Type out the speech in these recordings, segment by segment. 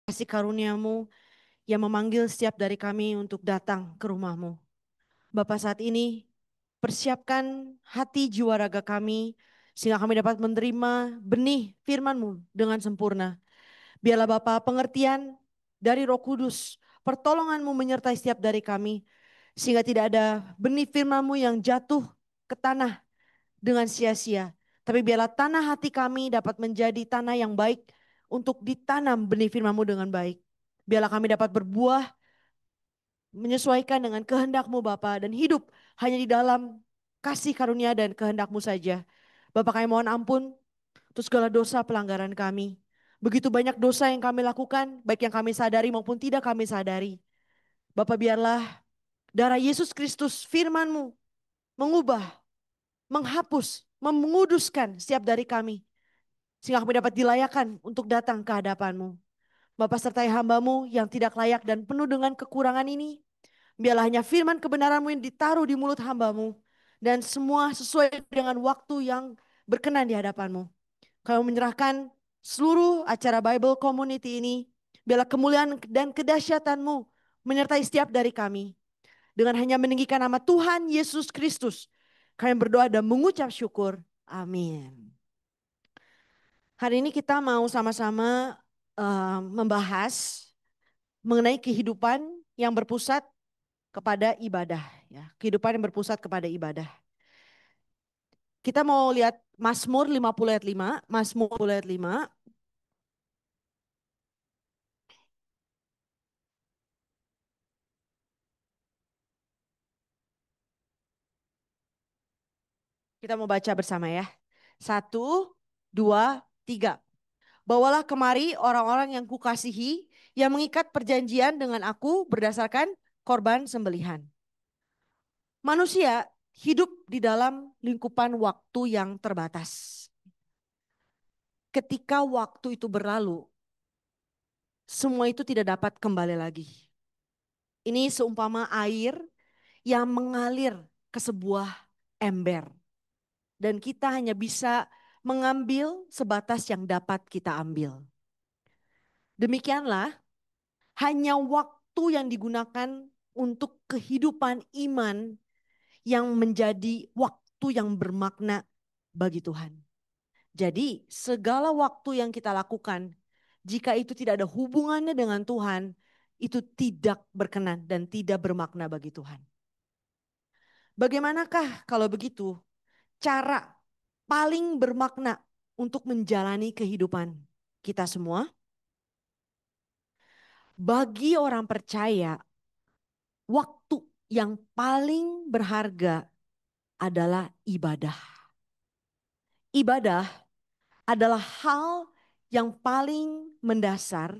Kasih karuniamu yang memanggil setiap dari kami untuk datang ke rumahmu. Bapa, saat ini persiapkan hati jiwa raga kami sehingga kami dapat menerima benih firman-Mu dengan sempurna. Biarlah Bapa pengertian dari Roh Kudus, pertolongan-Mu menyertai setiap dari kami sehingga tidak ada benih firman-Mu yang jatuh ke tanah dengan sia-sia. Tapi biarlah tanah hati kami dapat menjadi tanah yang baik untuk ditanam benih firman-Mu dengan baik. Biarlah kami dapat berbuah menyesuaikan dengan kehendak-Mu Bapa dan hidup hanya di dalam kasih karunia dan kehendak-Mu saja. Bapa, kami mohon ampun untuk segala dosa pelanggaran kami. Begitu banyak dosa yang kami lakukan, baik yang kami sadari maupun tidak kami sadari. Bapa, biarlah darah Yesus Kristus firman-Mu mengubah, menghapus, menguduskan setiap dari kami. Sehingga kami dapat dilayakkan untuk datang ke hadapan-Mu. Bapa, sertai hamba-Mu yang tidak layak dan penuh dengan kekurangan ini. Biarlah hanya firman kebenaran-Mu yang ditaruh di mulut hamba-Mu. Dan semua sesuai dengan waktu yang berkenan di hadapan-Mu. Kami menyerahkan seluruh acara Bible Community ini. Biarlah kemuliaan dan kedahsyatan-Mu menyertai setiap dari kami. Dengan hanya meninggikan nama Tuhan Yesus Kristus. Kami berdoa dan mengucap syukur. Amin. Hari ini kita mau sama-sama membahas mengenai kehidupan yang berpusat kepada ibadah, ya. Kehidupan yang berpusat kepada ibadah. Kita mau lihat Mazmur 50 ayat 5, Mazmur 50 ayat 5. Kita mau baca bersama ya. 1, 2, 3. Bawalah kemari orang-orang yang kukasihi, yang mengikat perjanjian dengan aku berdasarkan korban sembelihan. Manusia hidup di dalam lingkupan waktu yang terbatas. Ketika waktu itu berlalu, semua itu tidak dapat kembali lagi. Ini seumpama air yang mengalir ke sebuah ember. Dan kita hanya bisa mengambil sebatas yang dapat kita ambil. Demikianlah hanya waktu yang digunakan untuk kehidupan iman yang menjadi waktu yang bermakna bagi Tuhan. Jadi segala waktu yang kita lakukan, jika itu tidak ada hubungannya dengan Tuhan, itu tidak berkenan dan tidak bermakna bagi Tuhan. Bagaimanakah kalau begitu cara paling bermakna untuk menjalani kehidupan kita semua? Bagi orang percaya, waktu yang paling berharga adalah ibadah. Ibadah adalah hal yang paling mendasar,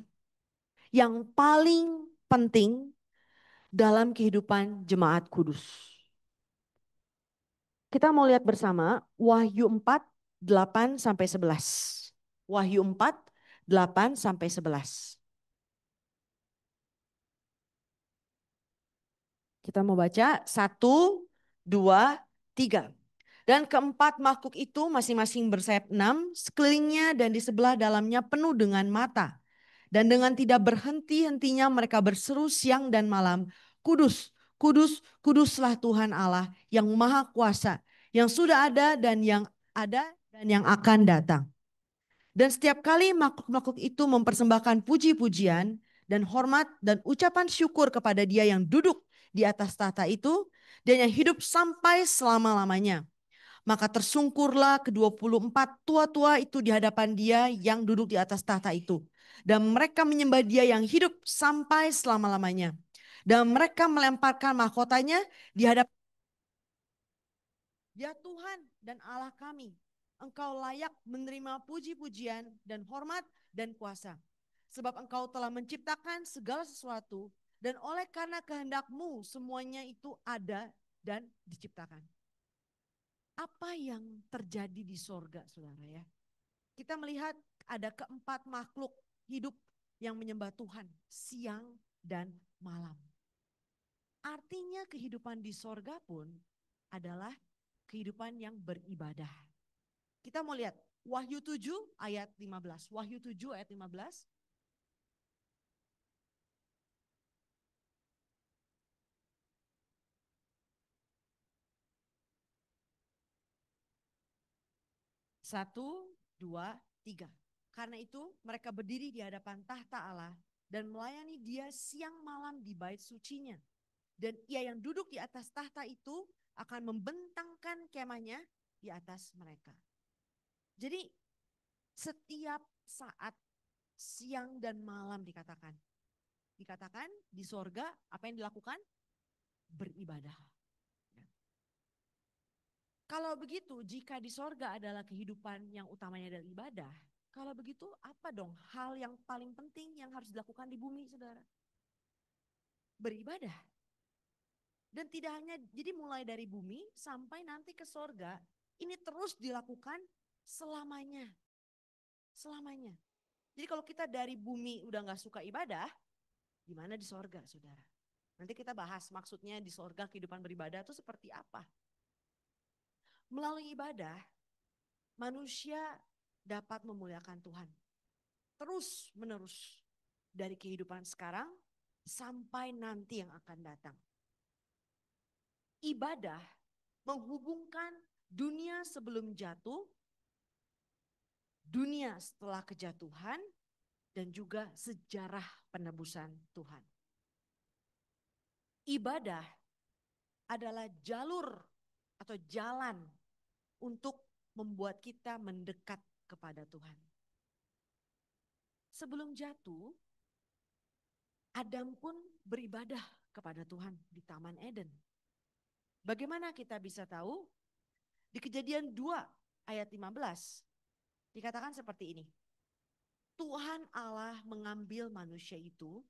yang paling penting dalam kehidupan jemaat kudus. Kita mau lihat bersama Wahyu 4, 8-11. Wahyu 4, 8-11. Kita mau baca 1, 2, 3. Dan keempat makhluk itu masing-masing bersayap 6, sekelilingnya dan di sebelah dalamnya penuh dengan mata. Dan dengan tidak berhenti-hentinya mereka berseru siang dan malam, Kudus, Kudus, Kuduslah Tuhan Allah yang Maha Kuasa, yang sudah ada dan yang akan datang. Dan setiap kali makhluk-makhluk itu mempersembahkan puji-pujian dan hormat dan ucapan syukur kepada Dia yang duduk di atas tahta itu dan yang hidup sampai selama-lamanya. Maka tersungkurlah ke-24 tua-tua itu di hadapan Dia yang duduk di atas tahta itu. Dan mereka menyembah Dia yang hidup sampai selama-lamanya. Dan mereka melemparkan mahkotanya di hadapan Dia. Tuhan dan Allah kami, Engkau layak menerima puji-pujian dan hormat dan kuasa. Sebab Engkau telah menciptakan segala sesuatu dan oleh karena kehendak-Mu semuanya itu ada dan diciptakan. Apa yang terjadi di sorga, saudara ya? Kita melihat ada keempat makhluk hidup yang menyembah Tuhan siang dan malam. Artinya kehidupan di sorga pun adalah kehidupan yang beribadah. Kita mau lihat Wahyu 7 ayat 15. Wahyu 7 ayat 15. 1, 2, 3. Karena itu mereka berdiri di hadapan tahta Allah dan melayani Dia siang malam di bait sucinya. Dan Ia yang duduk di atas tahta itu akan membentangkan kemahnya di atas mereka. Jadi setiap saat siang dan malam dikatakan. Dikatakan di sorga apa yang dilakukan? Beribadah. Kalau begitu, jika di sorga adalah kehidupan yang utamanya adalah ibadah, kalau begitu apa dong hal yang paling penting yang harus dilakukan di bumi, saudara? Beribadah. Dan tidak hanya, jadi mulai dari bumi sampai nanti ke sorga, ini terus dilakukan selamanya. Selamanya. Jadi kalau kita dari bumi udah gak suka ibadah, gimana di sorga, saudara? Nanti kita bahas maksudnya di sorga kehidupan beribadah itu seperti apa. Melalui ibadah, manusia dapat memuliakan Tuhan. Terus menerus. Dari kehidupan sekarang sampai nanti yang akan datang. Ibadah menghubungkan dunia sebelum jatuh, dunia setelah kejatuhan, dan juga sejarah penebusan Tuhan. Ibadah adalah jalur atau jalan untuk membuat kita mendekat kepada Tuhan. Sebelum jatuh, Adam pun beribadah kepada Tuhan di Taman Eden. Bagaimana kita bisa tahu? Di Kejadian 2 ayat 15 dikatakan seperti ini. Tuhan Allah mengambil manusia itu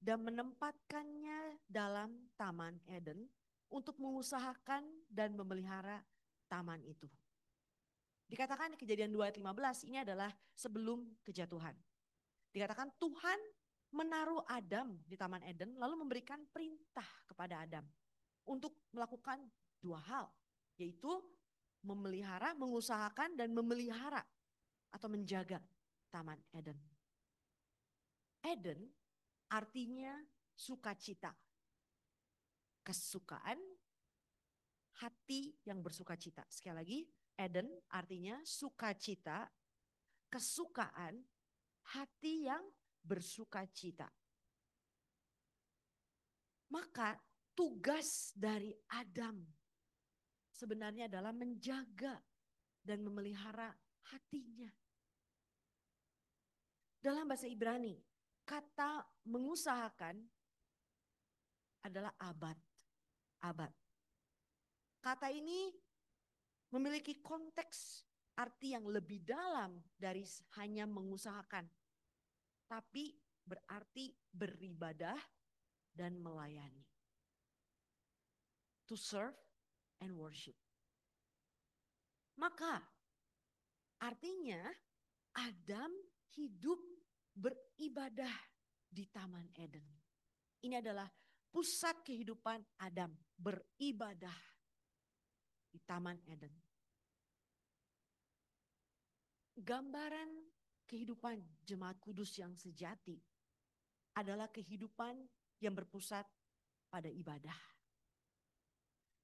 dan menempatkannya dalam Taman Eden untuk mengusahakan dan memelihara taman itu. Dikatakan di Kejadian 2 ayat 15 ini adalah sebelum kejatuhan. Dikatakan Tuhan menaruh Adam di Taman Eden lalu memberikan perintah kepada Adam untuk melakukan dua hal, yaitu memelihara, mengusahakan dan memelihara atau menjaga Taman Eden. Eden artinya sukacita, kesukaan, hati yang bersukacita. Sekali lagi, Eden artinya sukacita, kesukaan, hati yang bersukacita. Maka tugas dari Adam sebenarnya adalah menjaga dan memelihara hatinya. Dalam bahasa Ibrani, kata mengusahakan adalah abad. Abad. Kata ini memiliki konteks arti yang lebih dalam dari hanya mengusahakan. Tapi berarti beribadah dan melayani. To serve and worship. Maka artinya Adam hidup beribadah di Taman Eden. Ini adalah pusat kehidupan Adam, beribadah di Taman Eden. Gambaran kehidupan jemaat kudus yang sejati adalah kehidupan yang berpusat pada ibadah.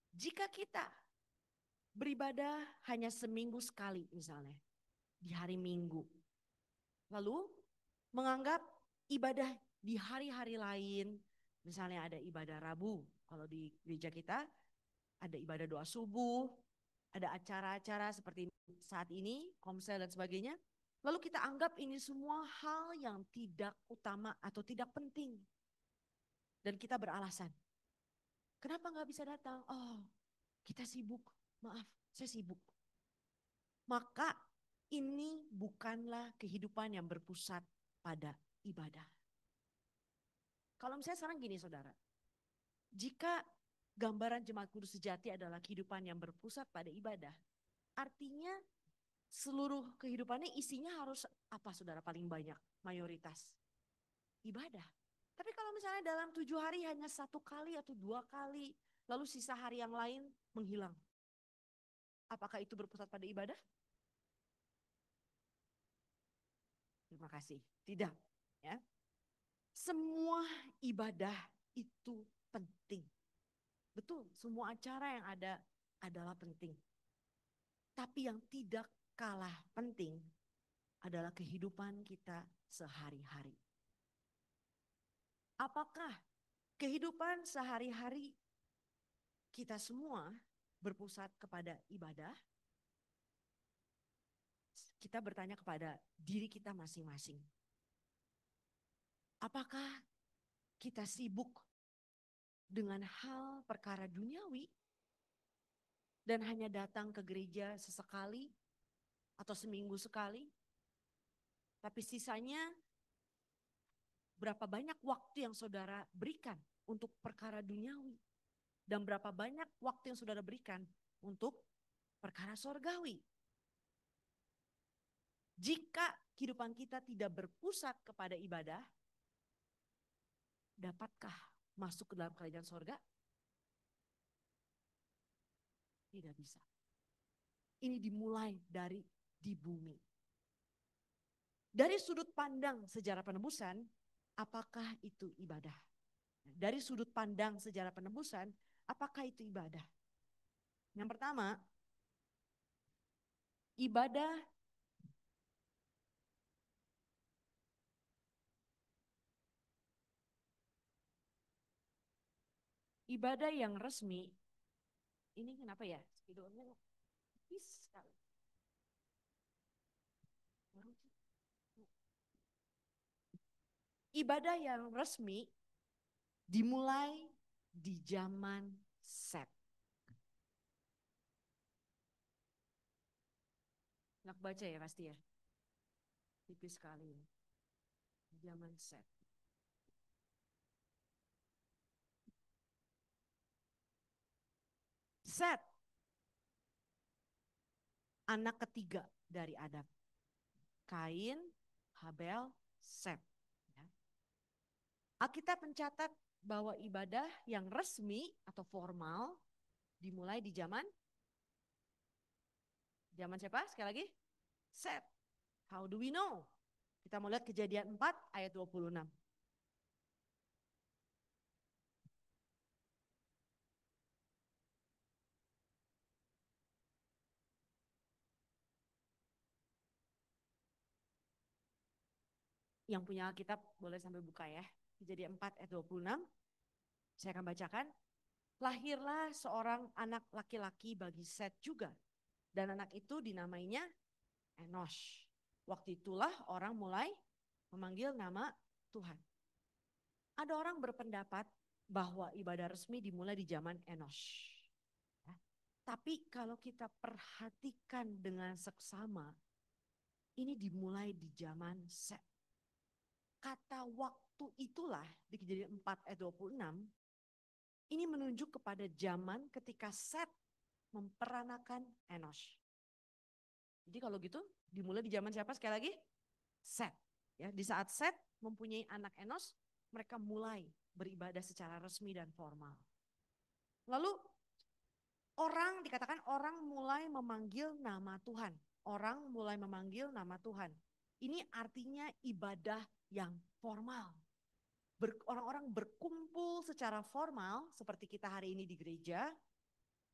Jika kita beribadah hanya seminggu sekali misalnya, di hari Minggu, lalu menganggap ibadah di hari-hari lain, misalnya ada ibadah Rabu, kalau di gereja kita ada ibadah doa subuh, ada acara-acara seperti saat ini, komsel dan sebagainya. Lalu kita anggap ini semua hal yang tidak utama atau tidak penting. Dan kita beralasan, kenapa gak bisa datang? Oh, kita sibuk, maaf, saya sibuk. Maka ini bukanlah kehidupan yang berpusat pada ibadah. Kalau misalnya sekarang gini saudara, jika gambaran jemaat kudus sejati adalah kehidupan yang berpusat pada ibadah, artinya seluruh kehidupannya isinya harus apa saudara paling banyak? Mayoritas ibadah. Tapi kalau misalnya dalam 7 hari hanya 1 kali atau 2 kali, lalu sisa hari yang lain menghilang. Apakah itu berpusat pada ibadah? Terima kasih. Tidak. Ya. Semua ibadah itu penting. Betul, semua acara yang ada adalah penting. Tapi yang tidak kalah penting adalah kehidupan kita sehari-hari. Apakah kehidupan sehari-hari kita semua berpusat kepada ibadah? Kita bertanya kepada diri kita masing-masing. Apakah kita sibuk dengan hal perkara duniawi dan hanya datang ke gereja sesekali atau seminggu sekali? Tapi sisanya berapa banyak waktu yang saudara berikan untuk perkara duniawi? Dan berapa banyak waktu yang saudara berikan untuk perkara sorgawi? Jika kehidupan kita tidak berpusat kepada ibadah, dapatkah masuk ke dalam kerajaan sorga? Tidak bisa. Ini dimulai dari di bumi. Dari sudut pandang sejarah penebusan, apakah itu ibadah? Dari sudut pandang sejarah penebusan, apakah itu ibadah? Yang pertama, ibadah yang resmi, ini kenapa ya? Spidolnya tipis sekali. Ibadah yang resmi dimulai di zaman Set. Enak baca ya pasti ya. Tipis sekali. Zaman Set. Set, anak ketiga dari Adam. Kain, Habel, Set. Ya. Alkitab mencatat bahwa ibadah yang resmi atau formal dimulai di zaman siapa? Sekali lagi. Set. How do we know? Kita mau lihat Kejadian 4 ayat 26. Yang punya Alkitab boleh sampai buka ya. Kejadian 4 ayat 26. Saya akan bacakan. Lahirlah seorang anak laki-laki bagi Set juga. Dan anak itu dinamainya Enosh. Waktu itulah orang mulai memanggil nama Tuhan. Ada orang berpendapat bahwa ibadah resmi dimulai di zaman Enosh. Ya. Tapi kalau kita perhatikan dengan seksama, ini dimulai di zaman Set. Kata waktu itulah di Kejadian 4 ayat 26, ini menunjuk kepada zaman ketika Set memperanakan Enosh. Jadi kalau gitu dimulai di zaman siapa sekali lagi? Set. Ya, di saat Set mempunyai anak Enos, mereka mulai beribadah secara resmi dan formal. Lalu dikatakan orang mulai memanggil nama Tuhan. Orang mulai memanggil nama Tuhan. Ini artinya ibadah yang formal. Orang-orang berkumpul secara formal seperti kita hari ini di gereja,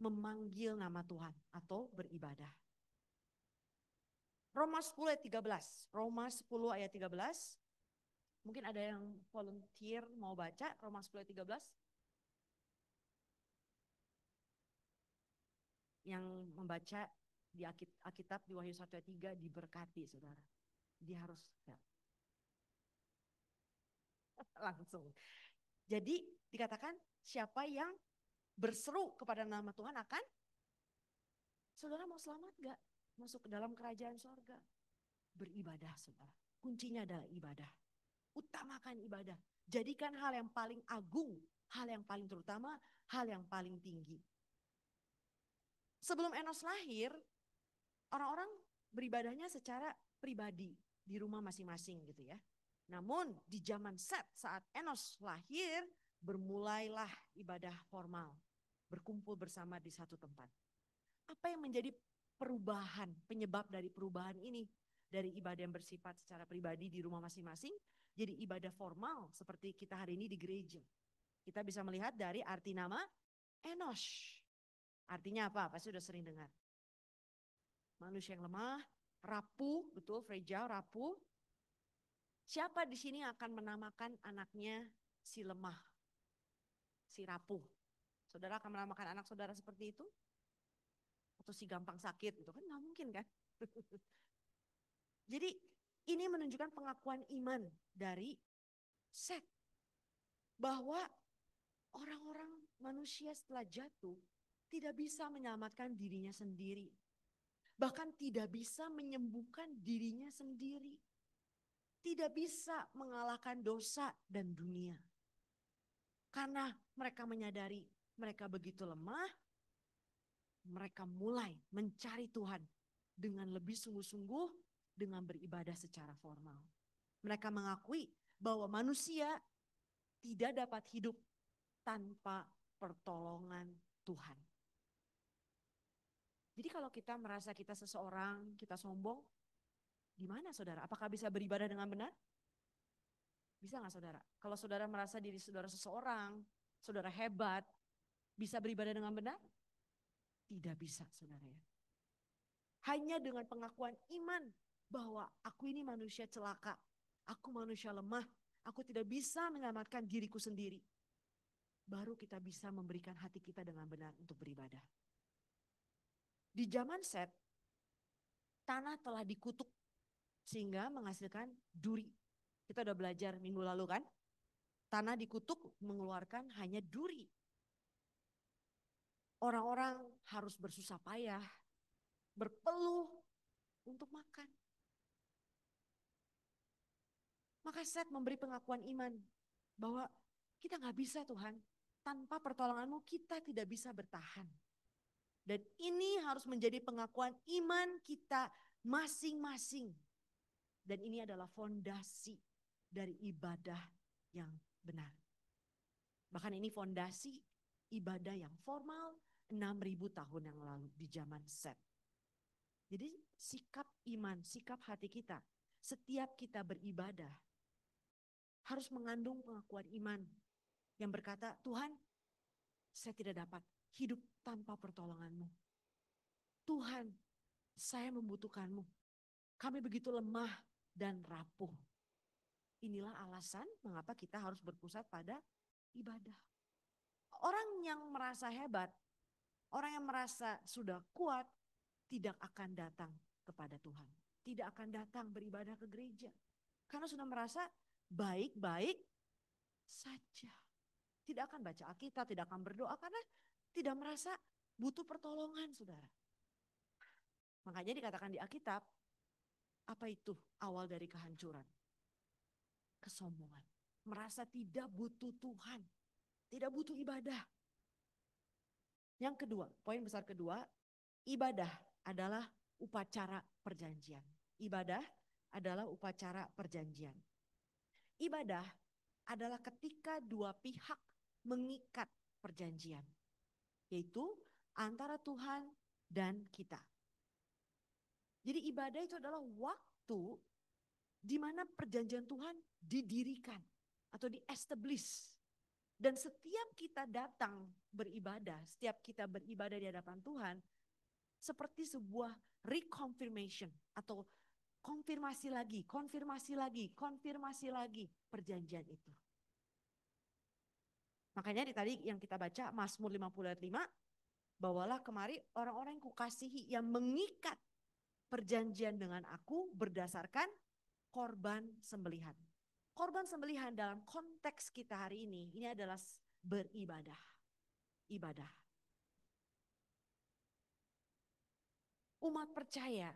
memanggil nama Tuhan atau beribadah. Roma 10 ayat 13. Roma 10 ayat 13. Mungkin ada yang volunteer mau baca Roma 10 ayat 13. Yang membaca di Alkitab di Wahyu 1 ayat 3 diberkati saudara. Dia harus ya. Langsung. Jadi dikatakan siapa yang berseru kepada nama Tuhan akan, saudara mau selamat gak? Masuk ke dalam kerajaan sorga. Beribadah saudara. Kuncinya adalah ibadah. Utamakan ibadah. Jadikan hal yang paling agung, hal yang paling terutama, hal yang paling tinggi. Sebelum Enos lahir, orang-orang beribadahnya secara pribadi di rumah masing-masing gitu ya. Namun di zaman Set saat Enos lahir, bermulailah ibadah formal, berkumpul bersama di satu tempat. Apa yang menjadi perubahan, penyebab dari perubahan ini? Dari ibadah yang bersifat secara pribadi di rumah masing-masing, jadi ibadah formal seperti kita hari ini di gereja. Kita bisa melihat dari arti nama Enosh. Artinya apa? Pasti sudah sering dengar. Manusia yang lemah, rapuh, betul, fragile, rapuh. Siapa di sini akan menamakan anaknya si lemah, si rapuh? Saudara akan menamakan anak saudara seperti itu? Atau si gampang sakit gitu kan, nggak mungkin kan? Jadi ini menunjukkan pengakuan iman dari Seth, bahwa orang-orang manusia setelah jatuh tidak bisa menyelamatkan dirinya sendiri. Bahkan tidak bisa menyembuhkan dirinya sendiri. Tidak bisa mengalahkan dosa dan dunia. Karena mereka menyadari mereka begitu lemah, mereka mulai mencari Tuhan dengan lebih sungguh-sungguh, dengan beribadah secara formal. Mereka mengakui bahwa manusia tidak dapat hidup tanpa pertolongan Tuhan. Jadi kalau kita merasa kita seseorang, kita sombong, gimana saudara? Apakah bisa beribadah dengan benar? Bisa nggak saudara? Kalau saudara merasa diri saudara seseorang, saudara hebat, bisa beribadah dengan benar? Tidak bisa saudara ya. Hanya dengan pengakuan iman bahwa aku ini manusia celaka, aku manusia lemah, aku tidak bisa menyelamatkan diriku sendiri. Baru kita bisa memberikan hati kita dengan benar untuk beribadah. Di zaman Set, tanah telah dikutuk sehingga menghasilkan duri. Kita udah belajar minggu lalu kan? Tanah dikutuk mengeluarkan hanya duri. Orang-orang harus bersusah payah, berpeluh untuk makan. Maka Set memberi pengakuan iman bahwa kita gak bisa Tuhan, tanpa pertolonganmu kita tidak bisa bertahan. Dan ini harus menjadi pengakuan iman kita masing-masing. Dan ini adalah fondasi dari ibadah yang benar. Bahkan ini fondasi ibadah yang formal 6.000 tahun yang lalu di zaman Set. Jadi sikap iman, sikap hati kita setiap kita beribadah harus mengandung pengakuan iman yang berkata, Tuhan, saya tidak dapat hidup tanpa pertolonganmu. Tuhan, saya membutuhkanmu. Kami begitu lemah dan rapuh. Inilah alasan mengapa kita harus berpusat pada ibadah. Orang yang merasa hebat, orang yang merasa sudah kuat, tidak akan datang kepada Tuhan. Tidak akan datang beribadah ke gereja. Karena sudah merasa baik-baik saja. Tidak akan baca Alkitab, tidak akan berdoa karena tidak merasa butuh pertolongan, saudara. Makanya dikatakan di Alkitab, apa itu awal dari kehancuran? Kesombongan. Merasa tidak butuh Tuhan, tidak butuh ibadah. Yang kedua, poin besar kedua, ibadah adalah upacara perjanjian. Ibadah adalah upacara perjanjian. Ibadah adalah ketika dua pihak mengikat perjanjian, yaitu antara Tuhan dan kita. Jadi ibadah itu adalah waktu di mana perjanjian Tuhan didirikan atau di-establish. Dan setiap kita datang beribadah, setiap kita beribadah di hadapan Tuhan, seperti sebuah reconfirmation atau konfirmasi lagi perjanjian itu. Makanya tadi yang kita baca Mazmur 50 ayat 5, bawalah kemari orang-orang yang kukasihi yang mengikat perjanjian dengan aku berdasarkan korban sembelihan. Korban sembelihan dalam konteks kita hari ini adalah beribadah. Ibadah. Umat percaya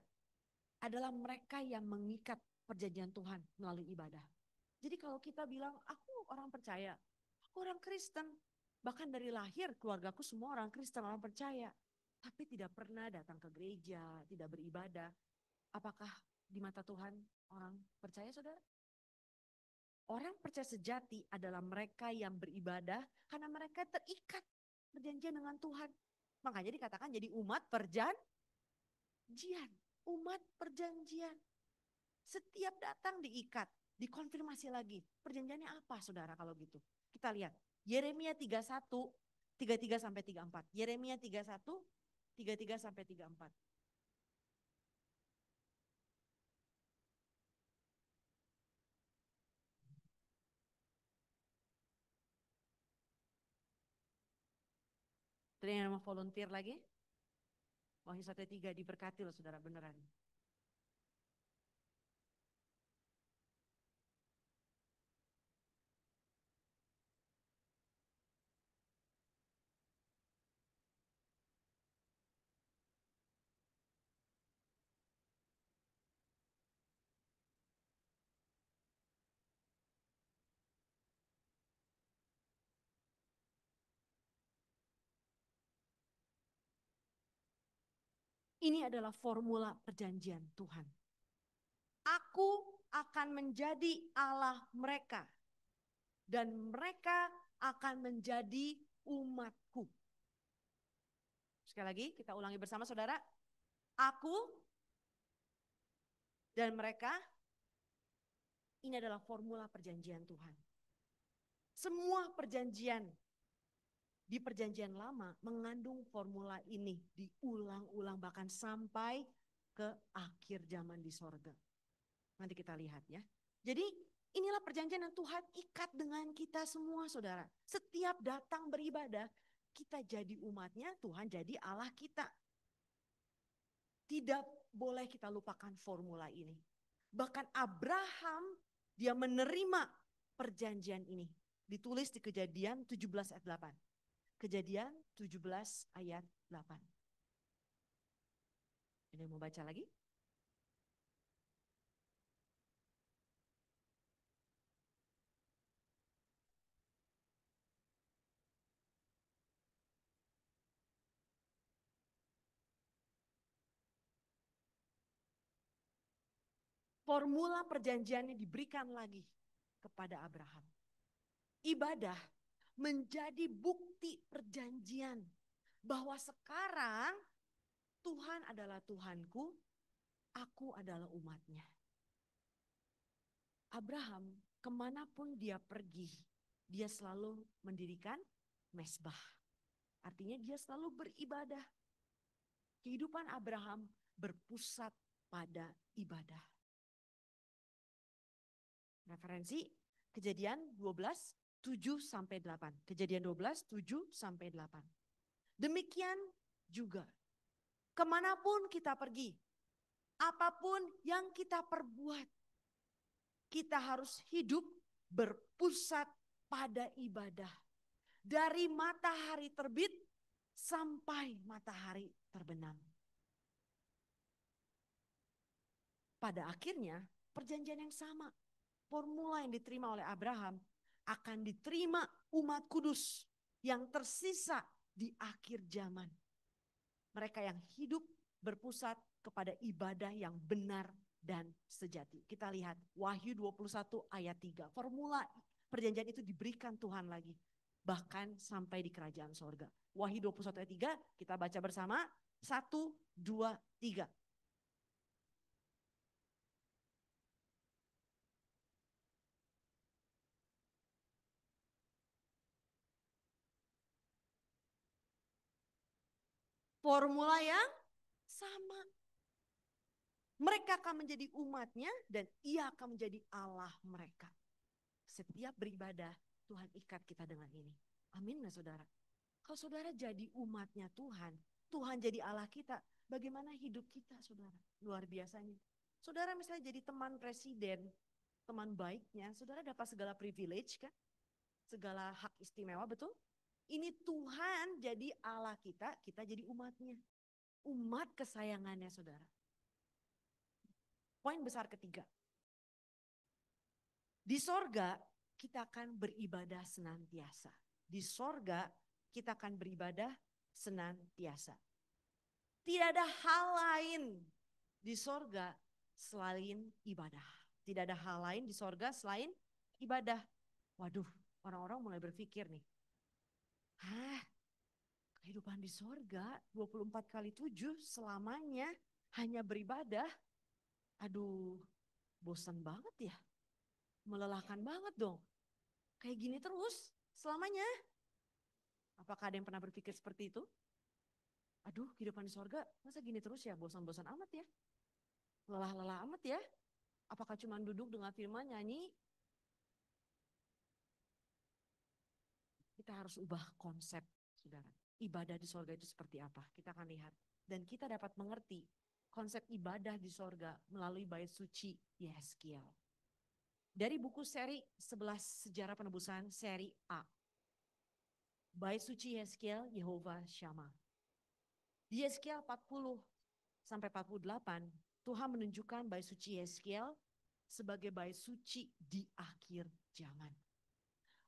adalah mereka yang mengikat perjanjian Tuhan melalui ibadah. Jadi kalau kita bilang, aku orang percaya, aku orang Kristen, bahkan dari lahir keluargaku semua orang Kristen, orang percaya, tapi tidak pernah datang ke gereja, tidak beribadah. Apakah di mata Tuhan orang percaya, saudara? Orang percaya sejati adalah mereka yang beribadah karena mereka terikat perjanjian dengan Tuhan. Makanya dikatakan jadi umat perjanjian. Umat perjanjian. Setiap datang diikat, dikonfirmasi lagi. Perjanjiannya apa saudara kalau gitu? Kita lihat. Yeremia 31, 33 sampai 34. Yeremia 31, 33 sampai 34. Ada yang mau volunteer lagi? Wahyu 1:3 diberkati loh saudara beneran. Ini adalah formula perjanjian Tuhan. Aku akan menjadi Allah mereka dan mereka akan menjadi umatku. Sekali lagi kita ulangi bersama saudara. Aku dan mereka, ini adalah formula perjanjian Tuhan. Semua perjanjian di perjanjian lama mengandung formula ini, diulang-ulang bahkan sampai ke akhir zaman di sorga. Nanti kita lihat ya. Jadi inilah perjanjian yang Tuhan ikat dengan kita semua saudara. Setiap datang beribadah, kita jadi umatnya, Tuhan jadi Allah kita. Tidak boleh kita lupakan formula ini. Bahkan Abraham dia menerima perjanjian ini. Ditulis di Kejadian 17 ayat 8. Kejadian 17 ayat 8. Ini mau baca lagi? Formula perjanjiannya diberikan lagi kepada Abraham. Ibadah menjadi bukti perjanjian bahwa sekarang Tuhan adalah Tuhanku, aku adalah umatnya. Abraham kemanapun dia pergi, dia selalu mendirikan mezbah. Artinya dia selalu beribadah. Kehidupan Abraham berpusat pada ibadah. Referensi Kejadian 12, 7-8. Kejadian 12, 7-8. Demikian juga, kemanapun kita pergi, apapun yang kita perbuat, kita harus hidup berpusat pada ibadah. Dari matahari terbit sampai matahari terbenam. Pada akhirnya perjanjian yang sama, formula yang diterima oleh Abraham akan diterima umat kudus yang tersisa di akhir zaman. Mereka yang hidup berpusat kepada ibadah yang benar dan sejati. Kita lihat Wahyu 21 ayat 3. Formula perjanjian itu diberikan Tuhan lagi. Bahkan sampai di kerajaan sorga. Wahyu 21 ayat 3 kita baca bersama. 1, 2, 3. Formula yang sama. Mereka akan menjadi umatnya dan ia akan menjadi Allah mereka. Setiap beribadah Tuhan ikat kita dengan ini. Amin gak saudara? Kalau saudara jadi umatnya Tuhan, Tuhan jadi Allah kita, bagaimana hidup kita saudara? Luar biasanya. Saudara misalnya jadi teman presiden, teman baiknya, saudara dapat segala privilege kan? Segala hak istimewa, betul? Ini Tuhan jadi Allah kita, kita jadi umatnya. Umat kesayangannya saudara. Poin besar ketiga. Di sorga kita akan beribadah senantiasa. Di sorga kita akan beribadah senantiasa. Tidak ada hal lain di sorga selain ibadah. Tidak ada hal lain di sorga selain ibadah. Waduh, orang-orang mulai berpikir nih. Hah, kehidupan di sorga 24/7 selamanya hanya beribadah. Aduh, bosan banget ya. Melelahkan banget dong. Kayak gini terus selamanya. Apakah ada yang pernah berpikir seperti itu? Aduh, kehidupan di sorga masa gini terus ya, bosan-bosan amat ya. Lelah-lelah amat ya. Apakah cuma duduk dengan firman nyanyi? Kita harus ubah konsep, saudara. ibadah di sorga itu seperti apa. Kita akan lihat. Dan kita dapat mengerti konsep ibadah di sorga melalui bait suci Yehezkiel. Dari buku seri 11 Sejarah Penebusan seri A. Bait suci Yehezkiel, Yehovah Shammah. Di Yehezkiel 40 sampai 48, Tuhan menunjukkan bait suci Yehezkiel sebagai bait suci di akhir zaman.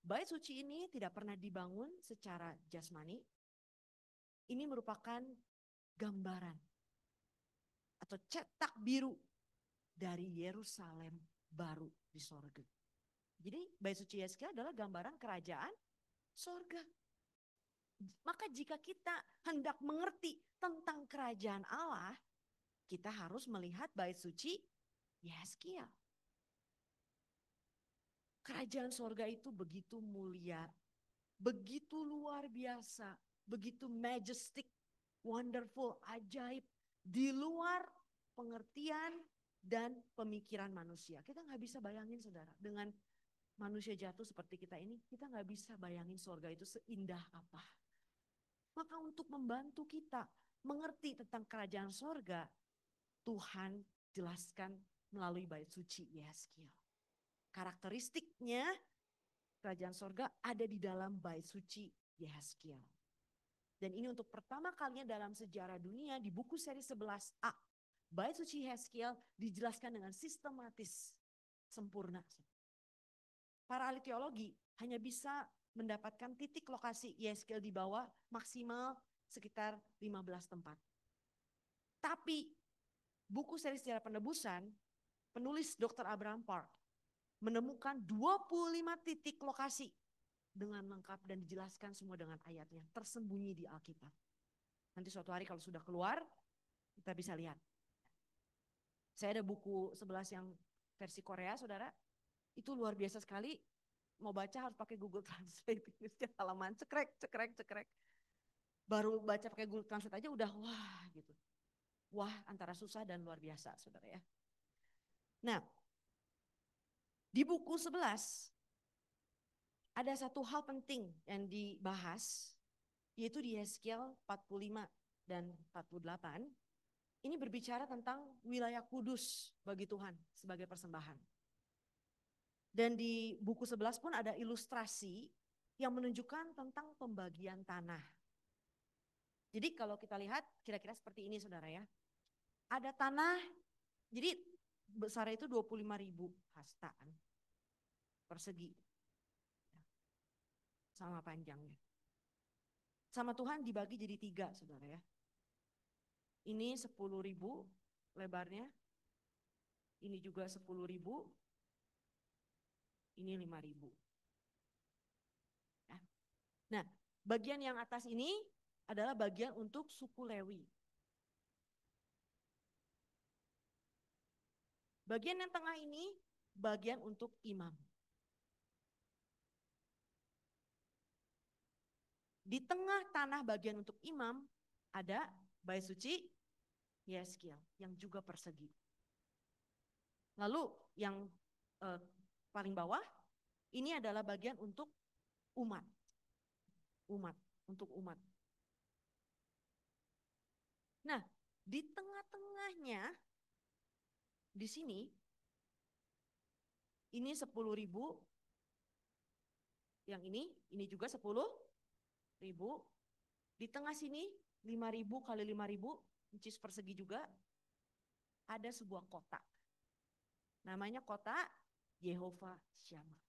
Bait suci ini tidak pernah dibangun secara jasmani. Ini merupakan gambaran atau cetak biru dari Yerusalem baru di sorga. Jadi bait suci Yehezkiel adalah gambaran kerajaan sorga. Maka jika kita hendak mengerti tentang kerajaan Allah, kita harus melihat bait suci Yehezkiel. Kerajaan sorga itu begitu mulia, begitu luar biasa, begitu majestic, wonderful, ajaib, di luar pengertian dan pemikiran manusia. Kita nggak bisa bayangin saudara, dengan manusia jatuh seperti kita ini, kita nggak bisa bayangin sorga itu seindah apa. Maka untuk membantu kita mengerti tentang kerajaan sorga, Tuhan jelaskan melalui bait suci Yehezkiel. Karakteristiknya kerajaan sorga ada di dalam bait suci Yehezkiel. Dan ini untuk pertama kalinya dalam sejarah dunia di buku seri 11A. Bait suci Yehezkiel dijelaskan dengan sistematis, sempurna. Para ahli teologi hanya bisa mendapatkan titik lokasi Yehezkiel di bawah maksimal sekitar 15 tempat. Tapi buku seri sejarah penebusan, penulis Dr. Abraham Park menemukan 25 titik lokasi dengan lengkap dan dijelaskan semua dengan ayatnya, tersembunyi di Alkitab. Nanti suatu hari kalau sudah keluar, kita bisa lihat. Saya ada buku 11 yang versi Korea, saudara. Itu luar biasa sekali. Mau baca harus pakai Google Translate. Setiap halaman cekrek, cekrek, cekrek. Baru baca pakai Google Translate aja udah wah gitu. Wah antara susah dan luar biasa, saudara ya. Nah, di buku 11 ada satu hal penting yang dibahas, yaitu di Yehezkiel 45 dan 48. Ini berbicara tentang wilayah kudus bagi Tuhan sebagai persembahan. Dan di buku 11 pun ada ilustrasi yang menunjukkan tentang pembagian tanah. Jadi kalau kita lihat kira-kira seperti ini saudara ya. Ada tanah, jadi besar itu 25.000 hastaan persegi. Sama panjangnya. Sama Tuhan dibagi jadi 3 saudara ya. Ini 10.000 lebarnya. Ini juga 10.000. Ini 5.000. Nah, bagian yang atas ini adalah bagian untuk suku Lewi. Bagian yang tengah ini bagian untuk imam. Di tengah tanah bagian untuk imam ada bait suci Yehezkiel yang juga persegi. Lalu yang paling bawah ini adalah bagian untuk umat. Untuk umat. Nah, di tengah-tengahnya di sini ini 10.000, yang ini juga 10.000. Di tengah sini 5.000 kali 5.000, which is persegi juga. Ada sebuah kota. Namanya kota Yehovah Shammah.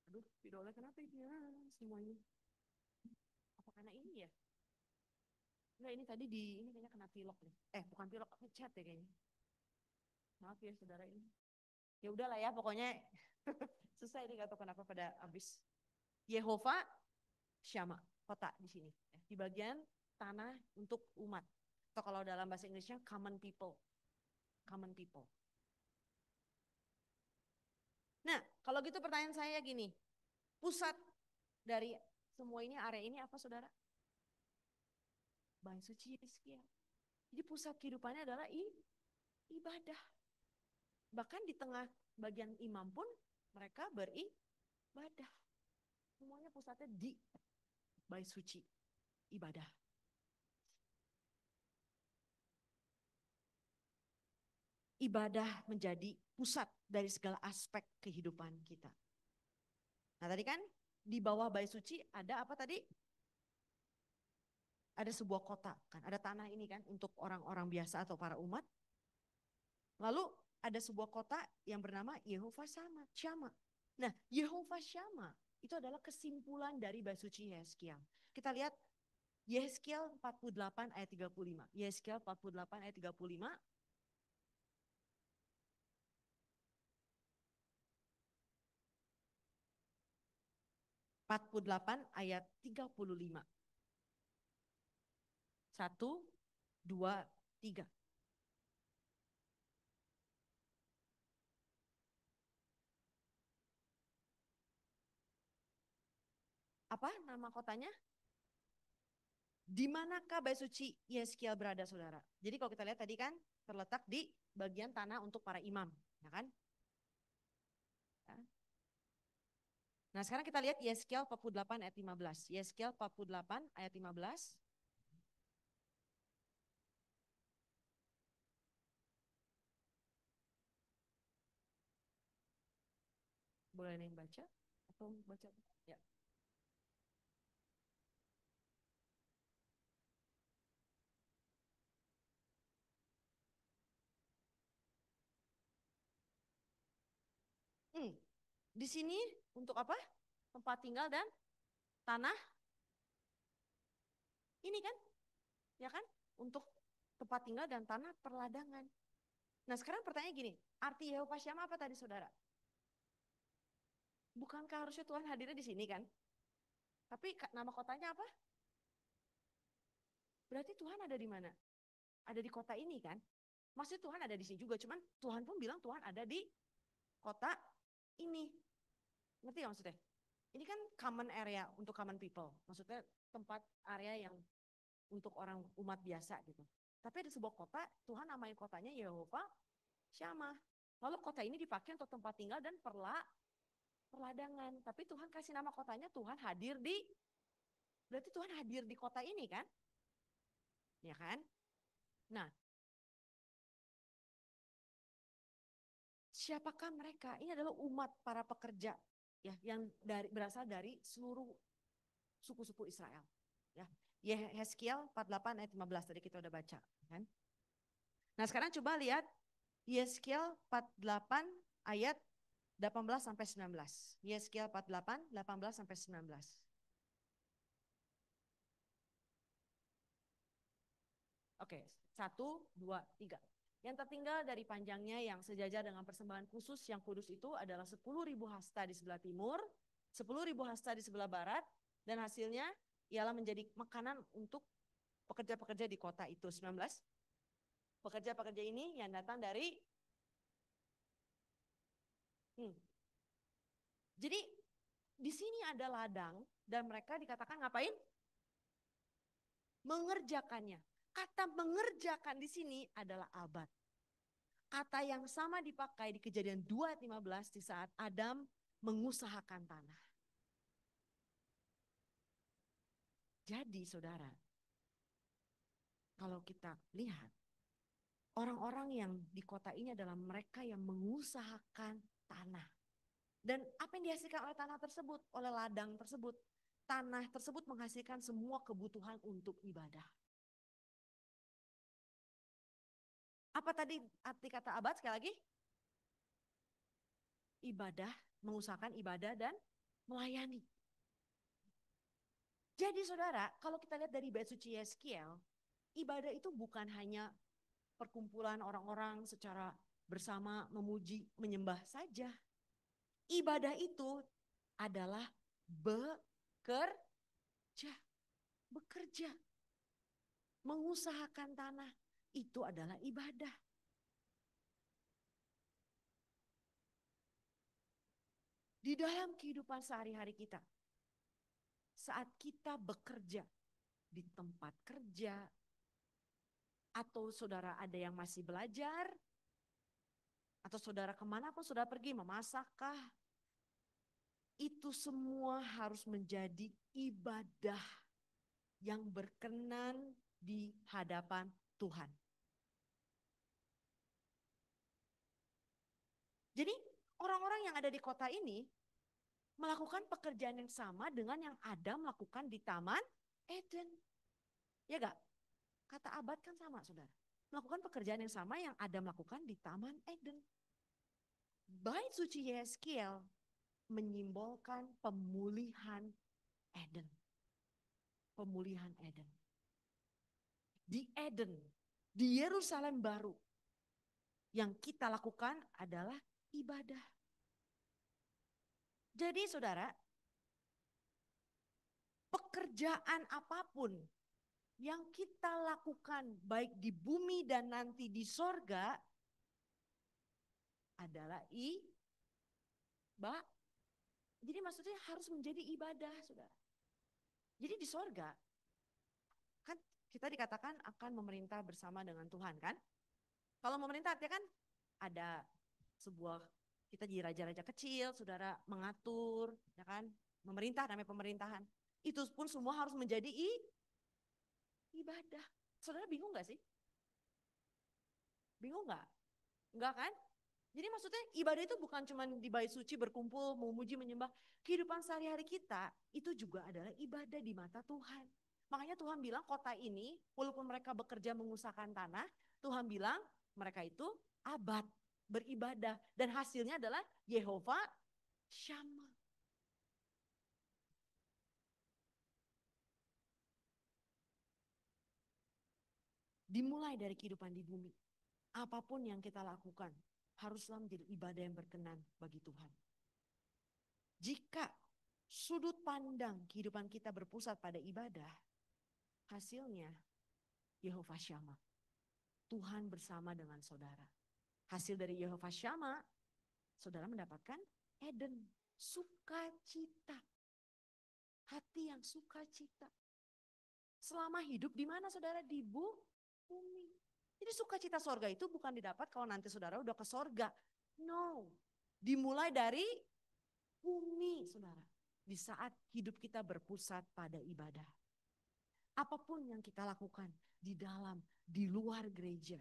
Aduh, Bidola kenapa ini ya semuanya? Apa karena ini ya? Enggak, ini tadi ini kayaknya kena pilok nih. Bukan pilok, ngecat ya kayaknya. Maaf ya saudara ini. Ya udahlah ya, pokoknya susah ini gak tahu kenapa pada habis. Yehovah Shammah, kota di sini. Di bagian tanah untuk umat. Atau kalau dalam bahasa Inggrisnya common people. Common people. Nah, kalau gitu pertanyaan saya gini. Pusat dari semua ini, area ini apa saudara? Bait suci Yehezkiel. Jadi pusat kehidupannya adalah ibadah. Bahkan di tengah bagian imam pun mereka beribadah. Semuanya pusatnya di bait suci, ibadah. Ibadah menjadi pusat dari segala aspek kehidupan kita. Nah tadi kan di bawah bait suci ada apa tadi? Ada sebuah kota kan, ada tanah ini kan untuk orang-orang biasa atau para umat. Lalu ada sebuah kota yang bernama Yehova Syama. Nah, Yehova Syama itu adalah kesimpulan dari bait suci Yehezkiel. Kita lihat Yehezkiel 48 ayat 35. Yehezkiel 48 ayat 35. 48 ayat 35. Satu, dua, tiga. Apa nama kotanya? Di manakah bait suci Yehezkiel berada, saudara? Jadi kalau kita lihat tadi kan terletak di bagian tanah untuk para imam, ya kan? Ya. Nah sekarang kita lihat Yehezkiel 48 ayat 15. Yehezkiel 48 ayat 15. Boleh nih baca? Atau baca? Ya. Hmm. Di sini untuk apa? Tempat tinggal dan tanah ini kan? Ya kan? Untuk tempat tinggal dan tanah perladangan. Nah sekarang pertanyaan gini, arti Yehova Syama apa tadi saudara? Bukankah harusnya Tuhan hadirnya di sini kan? Tapi nama kotanya apa? Berarti Tuhan ada di mana? Ada di kota ini kan? Maksudnya Tuhan ada di sini juga, cuman Tuhan pun bilang Tuhan ada di kota ini. Ngerti gak maksudnya? Ini kan common area untuk common people. Maksudnya tempat area yang untuk orang umat biasa gitu. Tapi ada sebuah kota, Tuhan namain kotanya Yehova Syama. Lalu kota ini dipakai untuk tempat tinggal dan perladangan. Tapi Tuhan kasih nama kotanya Tuhan hadir di, berarti Tuhan hadir di kota ini kan? Ya kan? Nah, siapakah mereka? Ini adalah umat para pekerja ya yang berasal dari seluruh suku-suku Israel. Ya. Yehezkiel 48 ayat 15 tadi kita udah baca kan? Nah, sekarang coba lihat Yehezkiel 48 ayat 18 sampai 19. Yehezkiel 48 18 sampai 19. Oke, satu, dua, tiga. Yang tertinggal dari panjangnya yang sejajar dengan persembahan khusus yang kudus itu adalah 10.000 hasta di sebelah timur, 10.000 hasta di sebelah barat, dan hasilnya ialah menjadi makanan untuk pekerja-pekerja di kota itu. 19. Pekerja-pekerja ini yang datang dari hmm. Jadi di sini ada ladang dan mereka dikatakan ngapain? Mengerjakannya. Kata mengerjakan di sini adalah abad. Kata yang sama dipakai di Kejadian 2 ayat 15 di saat Adam mengusahakan tanah. Jadi saudara, kalau kita lihat orang-orang yang di kota ini adalah mereka yang mengusahakan tanah. Dan apa yang dihasilkan oleh tanah tersebut, oleh ladang tersebut, tanah tersebut menghasilkan semua kebutuhan untuk ibadah. Apa tadi arti kata abad sekali lagi? Ibadah, mengusahakan ibadah dan melayani. Jadi saudara, kalau kita lihat dari bait suci Yeskiel, ibadah itu bukan hanya perkumpulan orang-orang secara bersama memuji, menyembah saja. Ibadah itu adalah bekerja, bekerja, mengusahakan tanah. Itu adalah ibadah. Di dalam kehidupan sehari-hari kita, saat kita bekerja di tempat kerja, atau saudara ada yang masih belajar, atau saudara kemana pun saudara pergi, memasakkah, itu semua harus menjadi ibadah yang berkenan di hadapan Tuhan. Jadi orang-orang yang ada di kota ini melakukan pekerjaan yang sama dengan yang Adam lakukan di Taman Eden. Ya gak? Kata abad kan sama, saudara. Melakukan pekerjaan yang sama yang Adam lakukan di Taman Eden. Bait suci Yeskiel menyimbolkan pemulihan Eden. Pemulihan Eden. Di Eden, di Yerusalem baru, yang kita lakukan adalah ibadah. Jadi saudara, pekerjaan apapun yang kita lakukan baik di bumi dan nanti di sorga adalah ibadah. Jadi maksudnya harus menjadi ibadah, saudara. Jadi di sorga, kan kita dikatakan akan memerintah bersama dengan Tuhan kan. Kalau memerintah artinya kan ada sebuah, kita jadi raja-raja kecil, saudara mengatur, ya kan. Memerintah namanya pemerintahan. Itu pun semua harus menjadi ibadah. Saudara bingung gak sih? Bingung gak? Enggak kan? Jadi maksudnya ibadah itu bukan cuma di bait suci berkumpul, memuji, menyembah. Kehidupan sehari-hari kita itu juga adalah ibadah di mata Tuhan. Makanya Tuhan bilang kota ini walaupun mereka bekerja mengusahakan tanah, Tuhan bilang mereka itu abad beribadah. Dan hasilnya adalah Yehova Shammah. Dimulai dari kehidupan di bumi. Apapun yang kita lakukan haruslah menjadi ibadah yang berkenan bagi Tuhan. Jika sudut pandang kehidupan kita berpusat pada ibadah, hasilnya Yehova Shammah. Tuhan bersama dengan saudara. Hasil dari Yehova Shammah, saudara mendapatkan Eden, sukacita. Hati yang sukacita. Selama hidup di mana saudara? Di bumi. Jadi sukacita sorga itu bukan didapat kalau nanti saudara udah ke sorga. No. Dimulai dari bumi, saudara. Di saat hidup kita berpusat pada ibadah. Apapun yang kita lakukan di dalam, di luar gereja.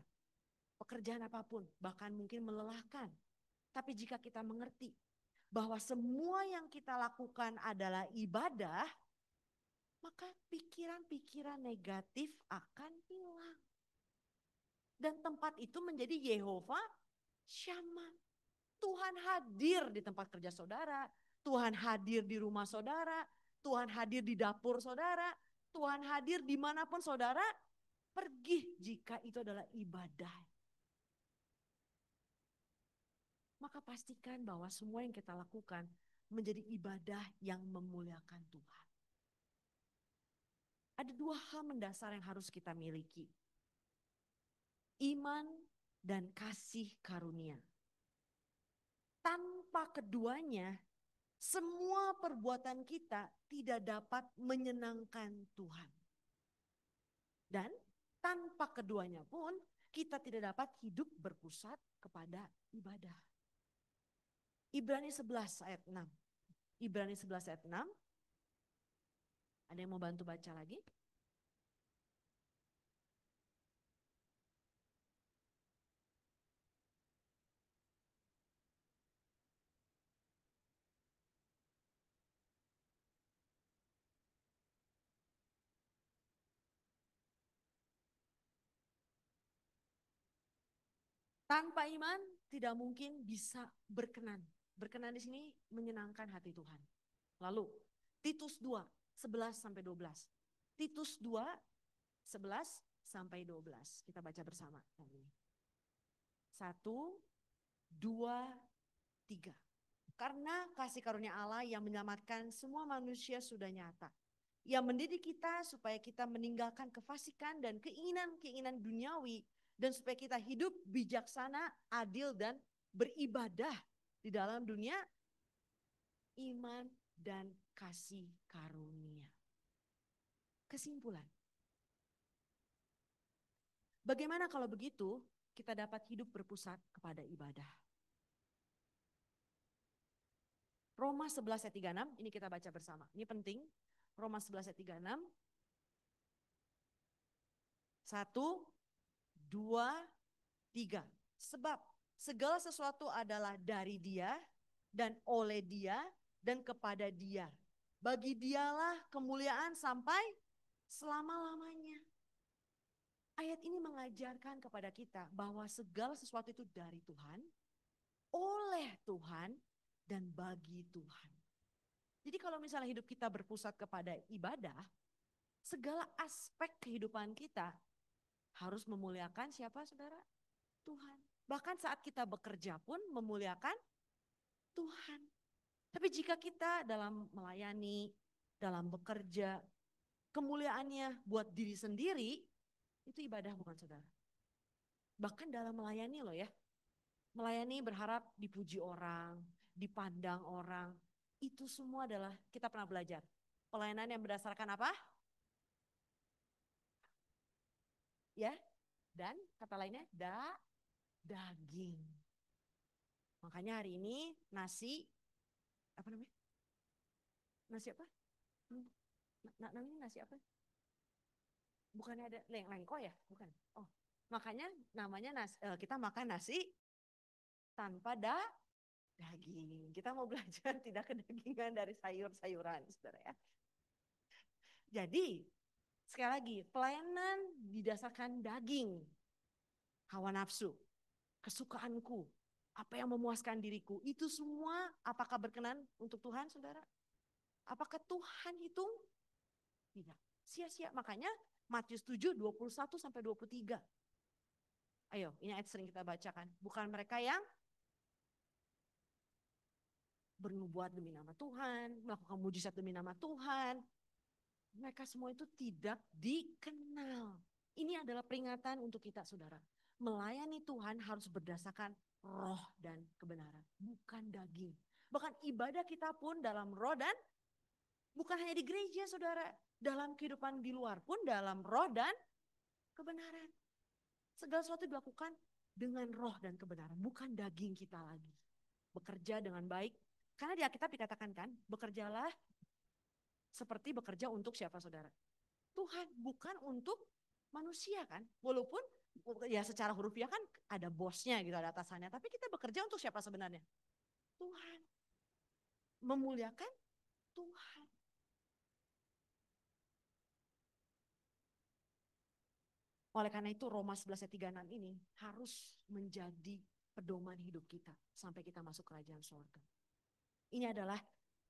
Pekerjaan apapun, bahkan mungkin melelahkan. Tapi jika kita mengerti bahwa semua yang kita lakukan adalah ibadah, maka pikiran-pikiran negatif akan hilang. Dan tempat itu menjadi Yehova Shammah. Tuhan hadir di tempat kerja saudara, Tuhan hadir di rumah saudara, Tuhan hadir di dapur saudara, Tuhan hadir dimanapun saudara pergi jika itu adalah ibadah. Maka pastikan bahwa semua yang kita lakukan menjadi ibadah yang memuliakan Tuhan. Ada dua hal mendasar yang harus kita miliki. Iman dan kasih karunia. Tanpa keduanya, semua perbuatan kita tidak dapat menyenangkan Tuhan. Dan tanpa keduanya pun kita tidak dapat hidup berpusat kepada ibadah. Ibrani 11 ayat 6. Ibrani 11 ayat 6. Ada yang mau bantu baca lagi? Tanpa iman tidak mungkin bisa berkenan. Berkenan di sini menyenangkan hati Tuhan. Lalu Titus 2, 11 sampai 12. Titus 2, 11 sampai 12. Kita baca bersama yang ini. 1, 2, 3. Karena kasih karunia Allah yang menyelamatkan semua manusia sudah nyata. Yang mendidik kita supaya kita meninggalkan kefasikan dan keinginan-keinginan duniawi. Dan supaya kita hidup bijaksana, adil dan beribadah di dalam dunia iman dan kasih karunia. Kesimpulan. Bagaimana kalau begitu kita dapat hidup berpusat kepada ibadah? Roma 11 ayat 36, ini kita baca bersama. Ini penting. Roma 11 ayat 36. 1, 2, 3. Sebab segala sesuatu adalah dari Dia dan oleh Dia dan kepada Dia. Bagi Dialah kemuliaan sampai selama-lamanya. Ayat ini mengajarkan kepada kita bahwa segala sesuatu itu dari Tuhan, oleh Tuhan, dan bagi Tuhan. Jadi kalau misalnya hidup kita berpusat kepada ibadah, segala aspek kehidupan kita harus memuliakan siapa saudara? Tuhan. Bahkan saat kita bekerja pun memuliakan Tuhan. Tapi jika kita dalam melayani, dalam bekerja, kemuliaannya buat diri sendiri, itu ibadah bukan saudara. Bahkan dalam melayani loh ya. Melayani berharap dipuji orang, dipandang orang. Itu semua adalah kita pernah belajar. Pelayanan yang berdasarkan apa? Ya, dan kata lainnya daging. Makanya hari ini nasi, apa namanya? Nasi apa? Namanya nasi apa? Bukannya ada lengko ya? Bukan. Oh, makanya namanya kita makan nasi tanpa daging. Kita mau belajar tidak kedagingan dari sayur-sayuran, saudara ya. Jadi, sekali lagi, pelayanan didasarkan daging, hawa nafsu, kesukaanku, apa yang memuaskan diriku, itu semua apakah berkenan untuk Tuhan, saudara? Apakah Tuhan hitung? Tidak. Sia-sia. Makanya Matius 7, 21 sampai 23. Ayo, ini ayat sering kita bacakan. Bukan mereka yang bernubuat demi nama Tuhan, melakukan mujizat demi nama Tuhan. Mereka semua itu tidak dikenal. Ini adalah peringatan untuk kita, saudara. Melayani Tuhan harus berdasarkan roh dan kebenaran, bukan daging. Bahkan ibadah kita pun dalam roh dan bukan hanya di gereja, saudara. Dalam kehidupan di luar pun dalam roh dan kebenaran. Segala sesuatu dilakukan dengan roh dan kebenaran, bukan daging kita lagi. Bekerja dengan baik. Karena di Alkitab dikatakan kan, bekerjalah seperti bekerja untuk siapa saudara? Tuhan, bukan untuk manusia kan. Walaupun ya secara hurufiah kan ada bosnya gitu, ada atasannya. Tapi kita bekerja untuk siapa sebenarnya? Tuhan. Memuliakan Tuhan. Oleh karena itu Roma 11 ayat 36 ini harus menjadi pedoman hidup kita sampai kita masuk kerajaan surga. Ini adalah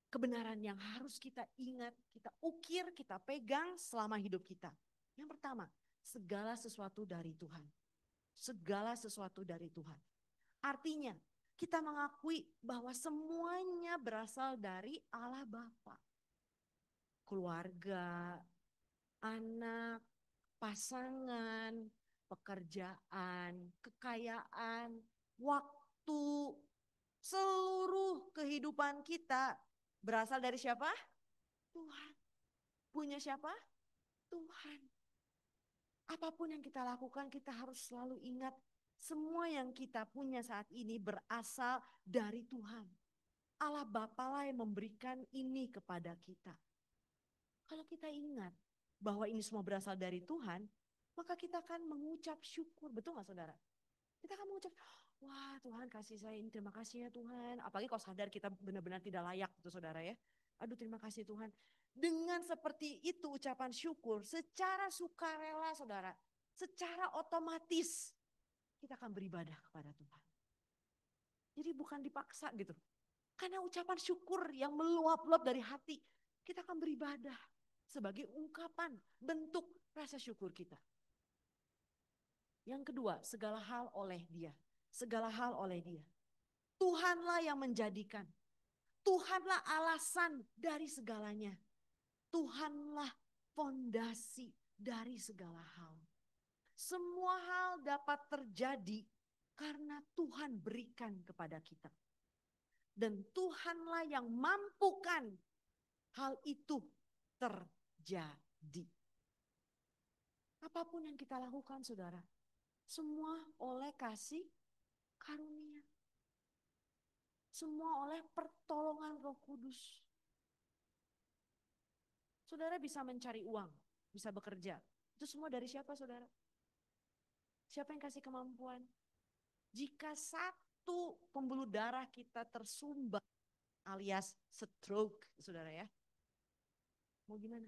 kebenaran yang harus kita ingat, kita ukir, kita pegang selama hidup kita. Yang pertama, segala sesuatu dari Tuhan. Segala sesuatu dari Tuhan. Artinya, kita mengakui bahwa semuanya berasal dari Allah Bapa. Keluarga, anak, pasangan, pekerjaan, kekayaan, waktu, seluruh kehidupan kita berasal dari siapa? Tuhan. Punya siapa? Tuhan. Apapun yang kita lakukan, kita harus selalu ingat semua yang kita punya saat ini berasal dari Tuhan. Allah Bapa lah yang memberikan ini kepada kita. Kalau kita ingat bahwa ini semua berasal dari Tuhan, maka kita akan mengucap syukur. Betul gak saudara? Kita akan mengucap, wah Tuhan kasih saya ini, terima kasih ya Tuhan. Apalagi kalau sadar kita benar-benar tidak layak itu saudara ya. Aduh terima kasih Tuhan. Dengan seperti itu ucapan syukur secara sukarela saudara. Secara otomatis kita akan beribadah kepada Tuhan. Jadi bukan dipaksa gitu. Karena ucapan syukur yang meluap-luap dari hati. Kita akan beribadah sebagai ungkapan bentuk rasa syukur kita. Yang kedua, segala hal oleh Dia. Segala hal oleh Dia. Tuhanlah yang menjadikan. Tuhanlah alasan dari segalanya. Tuhanlah fondasi dari segala hal. Semua hal dapat terjadi karena Tuhan berikan kepada kita. Dan Tuhanlah yang mampukan hal itu terjadi. Apapun yang kita lakukan saudara, semua oleh kasih karunia. Semua oleh pertolongan Roh Kudus. Saudara bisa mencari uang, bisa bekerja. Itu semua dari siapa, saudara? Siapa yang kasih kemampuan? Jika satu pembuluh darah kita tersumbat alias stroke, saudara ya. Mau gimana?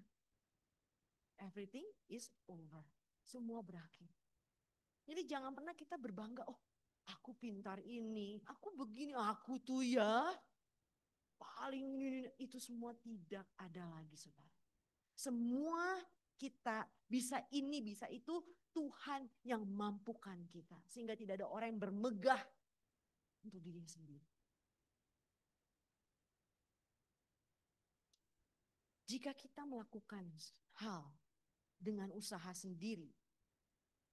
Everything is over. Semua berakhir. Jadi jangan pernah kita berbangga, oh aku pintar ini, aku begini, aku tuh ya paling ini. Itu semua tidak ada lagi, saudara. Semua kita bisa ini, bisa itu, Tuhan yang mampukan kita. Sehingga tidak ada orang yang bermegah untuk dirinya sendiri. Jika kita melakukan hal dengan usaha sendiri,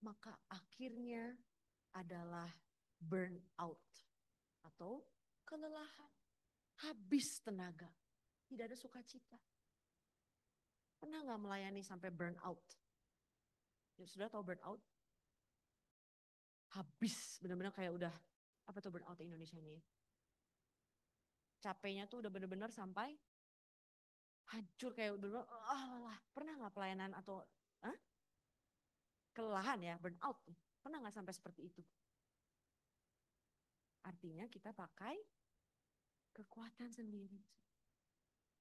maka akhirnya adalah burnout atau kelelahan, habis tenaga, tidak ada sukacita. Pernah nggak melayani sampai burnout? Ya sudah tahu burnout? Habis, benar-benar kayak udah, apa tuh burnout di Indonesia ini? Capeknya tuh udah benar-benar sampai hancur kayak udah, pernah nggak pelayanan atau kelelahan ya, burnout? Pernah nggak sampai seperti itu? Artinya kita pakai kekuatan sendiri.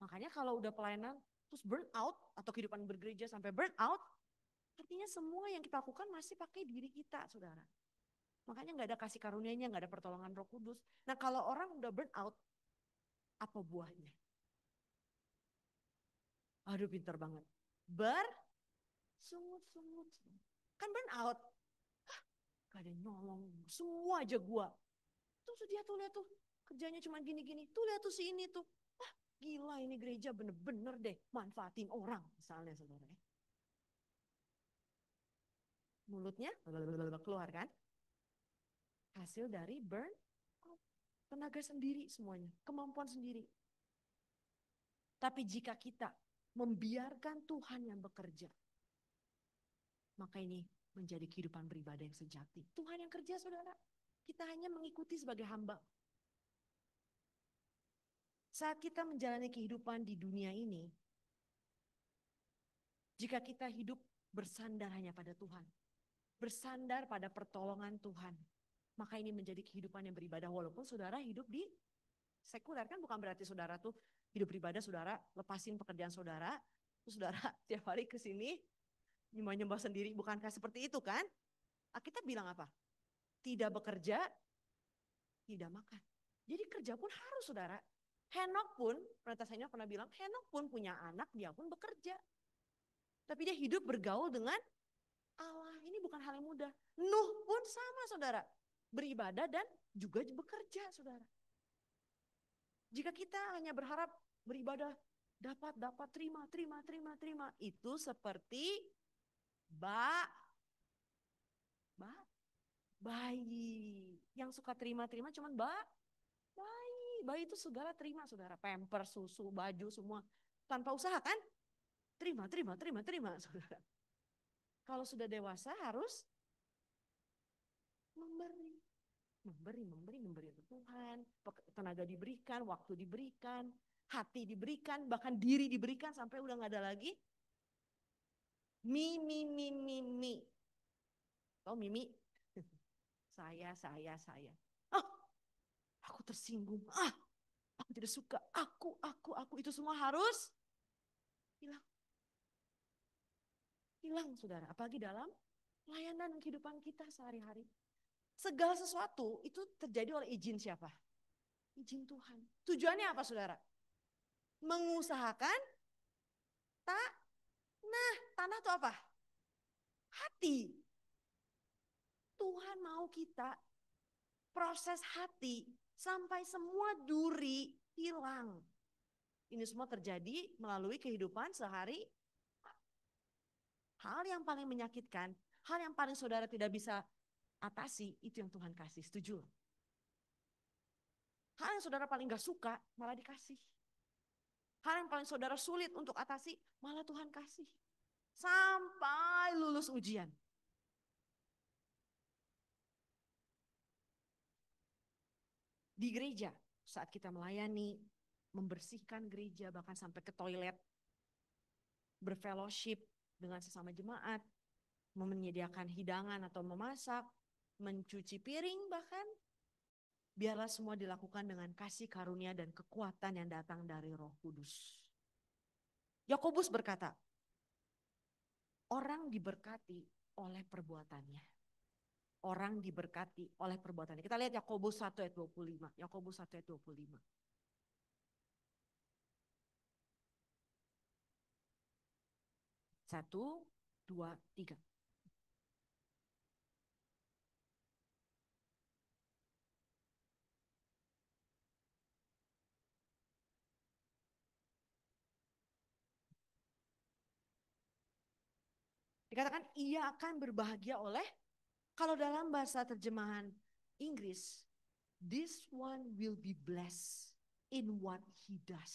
Makanya kalau udah pelayanan terus burnout atau kehidupan bergereja sampai burnout, artinya semua yang kita lakukan masih pakai diri kita, saudara. Makanya nggak ada kasih karunia-Nya, nggak ada pertolongan Roh Kudus. Nah kalau orang udah burnout, apa buahnya? Aduh pintar banget. Bersungut-sungut. Kan burnout. Gak ada yang nolong. Semua aja gua. Tuh dia tuh lihat tuh. Kerjanya cuma gini-gini. Tuh lihat tuh si ini tuh. Gila ini gereja bener-bener deh. Manfaatin orang. Misalnya saudara. Mulutnya keluar kan. Hasil dari burnout. Tenaga sendiri semuanya. Kemampuan sendiri. Tapi jika kita membiarkan Tuhan yang bekerja, maka ini menjadi kehidupan beribadah yang sejati. Tuhan yang kerja, saudara. Kita hanya mengikuti sebagai hamba. Saat kita menjalani kehidupan di dunia ini, jika kita hidup bersandar hanya pada Tuhan, bersandar pada pertolongan Tuhan, maka ini menjadi kehidupan yang beribadah. Walaupun saudara hidup di sekuler, kan bukan berarti saudara tuh hidup beribadah, saudara lepasin pekerjaan saudara, terus saudara tiap hari ke sini nyembah-nyembah sendiri. Bukankah seperti itu kan? Kita bilang apa? Tidak bekerja, tidak makan. Jadi kerja pun harus, saudara. Henok pun, Penatas Henok pernah bilang, Henok pun punya anak, dia pun bekerja. Tapi dia hidup bergaul dengan Allah. Ini bukan hal yang mudah. Nuh pun sama, saudara. Beribadah dan juga bekerja, saudara. Jika kita hanya berharap beribadah, dapat, terima. Itu seperti ba, ba, bayi. Yang suka terima cuman bayi. Bayi itu segala terima, saudara. Pamper, susu, baju, semua. Tanpa usaha kan? Terima, saudara. Kalau sudah dewasa harus memberi untuk Tuhan. Tenaga diberikan, waktu diberikan, hati diberikan, bahkan diri diberikan sampai udah gak ada lagi. Mi. Tahu Mimi? Saya. Ah, aku tersinggung. Aku tidak suka. Aku. Itu semua harus hilang. Hilang, saudara. Apalagi dalam layanan kehidupan kita sehari-hari. Segala sesuatu itu terjadi oleh izin siapa? Izin Tuhan. Tujuannya apa, saudara? Mengusahakan tanah itu apa? Hati. Tuhan mau kita proses hati sampai semua duri hilang. Ini semua terjadi melalui kehidupan sehari. Hal yang paling menyakitkan, hal yang paling saudara tidak bisa atasi, itu yang Tuhan kasih. Setuju? Hal yang saudara paling gak suka, malah dikasih. Hal yang paling saudara sulit untuk atasi, malah Tuhan kasih. Sampai lulus ujian. Di gereja, saat kita melayani, membersihkan gereja, bahkan sampai ke toilet, berfellowship dengan sesama jemaat, menyediakan hidangan atau memasak, mencuci piring bahkan, biarlah semua dilakukan dengan kasih karunia dan kekuatan yang datang dari Roh Kudus. Yakobus berkata, orang diberkati oleh perbuatannya. Orang diberkati oleh perbuatannya. Kita lihat Yakobus 1 ayat 25. Yakobus 1 ayat 25. Satu, dua, tiga. Dikatakan ia akan berbahagia oleh, kalau dalam bahasa terjemahan Inggris, this one will be blessed in what he does.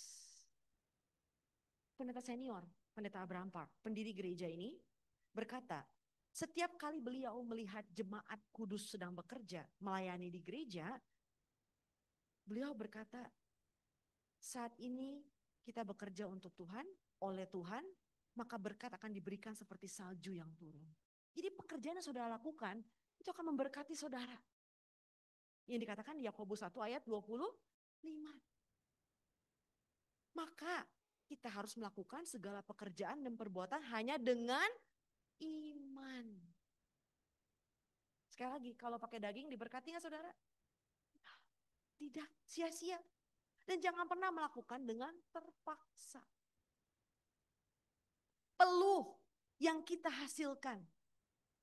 Pendeta senior, Pendeta Abraham Park, pendiri gereja ini berkata, setiap kali beliau melihat jemaat kudus sedang bekerja, melayani di gereja, beliau berkata, saat ini kita bekerja untuk Tuhan, oleh Tuhan, maka berkat akan diberikan seperti salju yang turun. Jadi pekerjaan yang saudara lakukan, itu akan memberkati saudara. Yang dikatakan di Yakobus 1 ayat 25. Maka kita harus melakukan segala pekerjaan dan perbuatan hanya dengan iman. Sekali lagi, kalau pakai daging diberkati nggak saudara? Tidak, sia-sia. Dan jangan pernah melakukan dengan terpaksa. Peluh yang kita hasilkan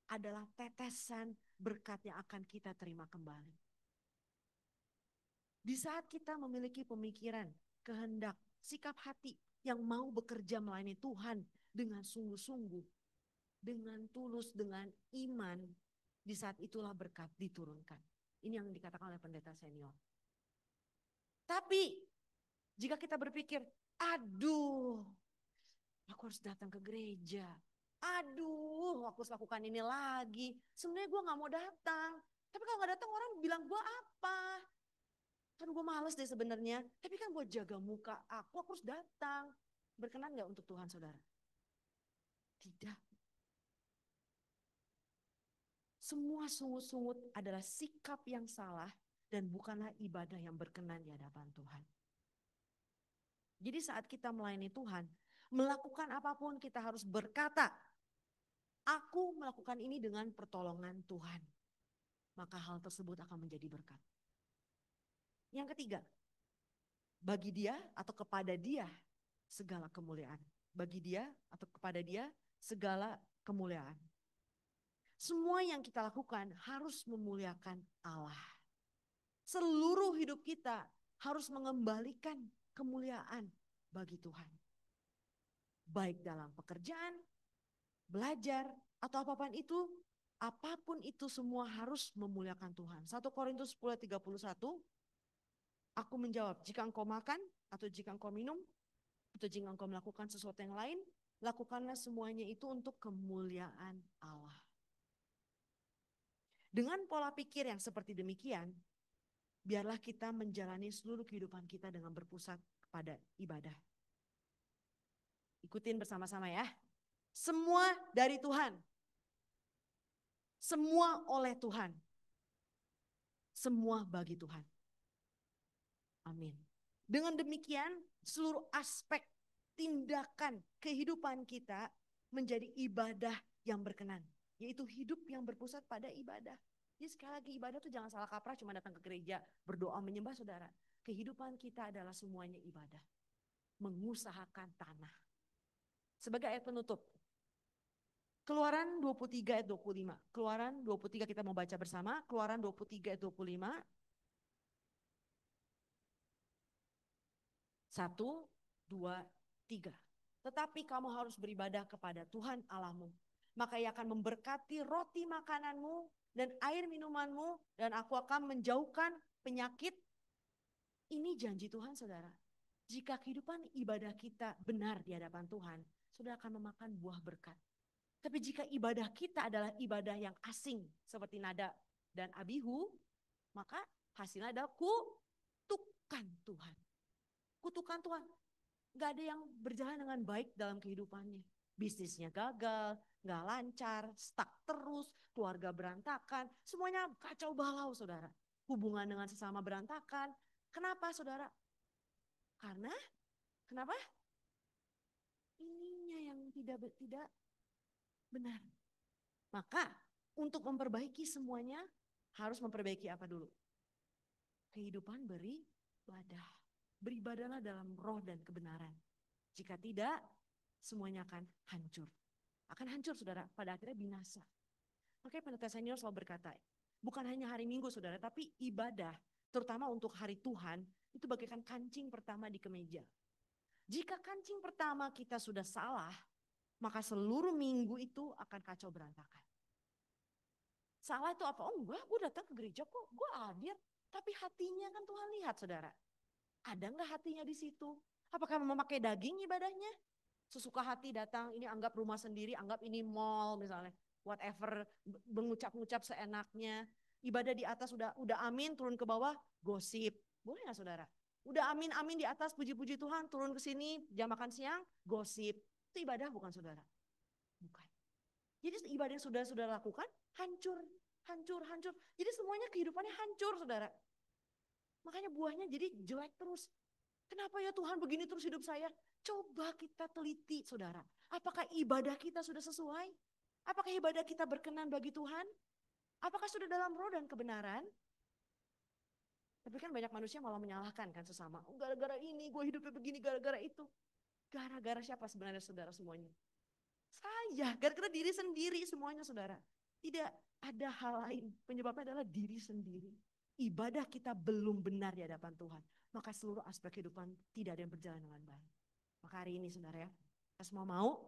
adalah tetesan berkat yang akan kita terima kembali. Di saat kita memiliki pemikiran, kehendak, sikap hati yang mau bekerja melayani Tuhan dengan sungguh-sungguh, dengan tulus, dengan iman, di saat itulah berkat diturunkan. Ini yang dikatakan oleh pendeta senior. Tapi jika kita berpikir, aduh, aku harus datang ke gereja. Aduh, aku harus lakukan ini lagi. Sebenarnya gue gak mau datang. Tapi kalau gak datang orang bilang gue apa? Kan gue males deh sebenarnya. Tapi kan buat jaga muka aku harus datang. Berkenan gak untuk Tuhan saudara? Tidak. Semua sungut-sungut adalah sikap yang salah dan bukanlah ibadah yang berkenan di hadapan Tuhan. Jadi saat kita melayani Tuhan, melakukan apapun kita harus berkata, aku melakukan ini dengan pertolongan Tuhan. Maka hal tersebut akan menjadi berkat. Yang ketiga, bagi dia atau kepada dia segala kemuliaan. Bagi dia atau kepada dia segala kemuliaan. Semua yang kita lakukan harus memuliakan Allah. Seluruh hidup kita harus mengembalikan kemuliaan bagi Tuhan. Baik dalam pekerjaan, belajar, atau apapun itu semua harus memuliakan Tuhan. 1 Korintus 10:31, aku menjawab, jika engkau makan, atau jika engkau minum, atau jika engkau melakukan sesuatu yang lain, lakukanlah semuanya itu untuk kemuliaan Allah. Dengan pola pikir yang seperti demikian, biarlah kita menjalani seluruh kehidupan kita dengan berpusat kepada ibadah. Ikutin bersama-sama ya. Semua dari Tuhan. Semua oleh Tuhan. Semua bagi Tuhan. Amin. Dengan demikian, seluruh aspek tindakan kehidupan kita menjadi ibadah yang berkenan. Yaitu hidup yang berpusat pada ibadah. Jadi sekali lagi ibadah itu jangan salah kaprah cuma datang ke gereja, berdoa menyembah saudara. Kehidupan kita adalah semuanya ibadah. Mengusahakan tanah. Sebagai ayat penutup. Keluaran 23 ayat 25. Keluaran 23 kita mau baca bersama. Keluaran 23 ayat 25. 1, 2, 3. Tetapi kamu harus beribadah kepada Tuhan Allahmu. Maka ia akan memberkati roti makananmu dan air minumanmu. Dan aku akan menjauhkan penyakit. Ini janji Tuhan saudara. Jika kehidupan ibadah kita benar di hadapan Tuhan, saudara akan memakan buah berkat. Tapi jika ibadah kita adalah ibadah yang asing seperti Nadab dan Abihu, maka hasilnya adalah kutuk. kutukan Tuhan. Kutukan Tuhan. Gak ada yang berjalan dengan baik dalam kehidupannya. Bisnisnya gagal, gak lancar, stuck terus, keluarga berantakan, semuanya kacau balau saudara. Hubungan dengan sesama berantakan. Kenapa saudara? Karena, kenapa? Ininya yang tidak benar. Maka untuk memperbaiki semuanya harus memperbaiki apa dulu? Kehidupan beribadah. Beribadahlah dalam roh dan kebenaran. Jika tidak, semuanya akan hancur. Akan hancur saudara, pada akhirnya binasa. Makanya pendeta senior selalu berkata, bukan hanya hari Minggu saudara, tapi ibadah, terutama untuk hari Tuhan, itu bagaikan kancing pertama di kemeja. Jika kancing pertama kita sudah salah, maka seluruh minggu itu akan kacau berantakan. Salah itu apa? Oh enggak, gue datang ke gereja kok, gue hadir. Tapi hatinya kan Tuhan lihat saudara. Ada enggak hatinya di situ? Apakah memakai daging ibadahnya? Sesuka hati datang, ini anggap rumah sendiri, anggap ini mall misalnya. Whatever, mengucap-ngucap seenaknya. Ibadah di atas udah amin, turun ke bawah, gosip. Boleh nggak saudara? Udah amin-amin di atas, puji-puji Tuhan, turun ke sini, jam makan siang, gosip. Itu ibadah bukan saudara? Bukan. Jadi ibadah yang sudah lakukan, hancur, hancur, hancur. Jadi semuanya kehidupannya hancur saudara. Makanya buahnya jadi jelek terus. Kenapa ya Tuhan begini terus hidup saya? Coba kita teliti saudara. Apakah ibadah kita sudah sesuai? Apakah ibadah kita berkenan bagi Tuhan? Apakah sudah dalam roh dan kebenaran? Tapi kan banyak manusia malah menyalahkan kan sesama. Oh, gara-gara ini gue hidupnya begini, gara-gara itu. Gara-gara siapa sebenarnya saudara semuanya? Saya, gara-gara diri sendiri semuanya saudara. Tidak ada hal lain. Penyebabnya adalah diri sendiri. Ibadah kita belum benar di hadapan Tuhan. Maka seluruh aspek kehidupan tidak ada yang berjalan dengan baik. Maka hari ini saudara ya, kita semua mau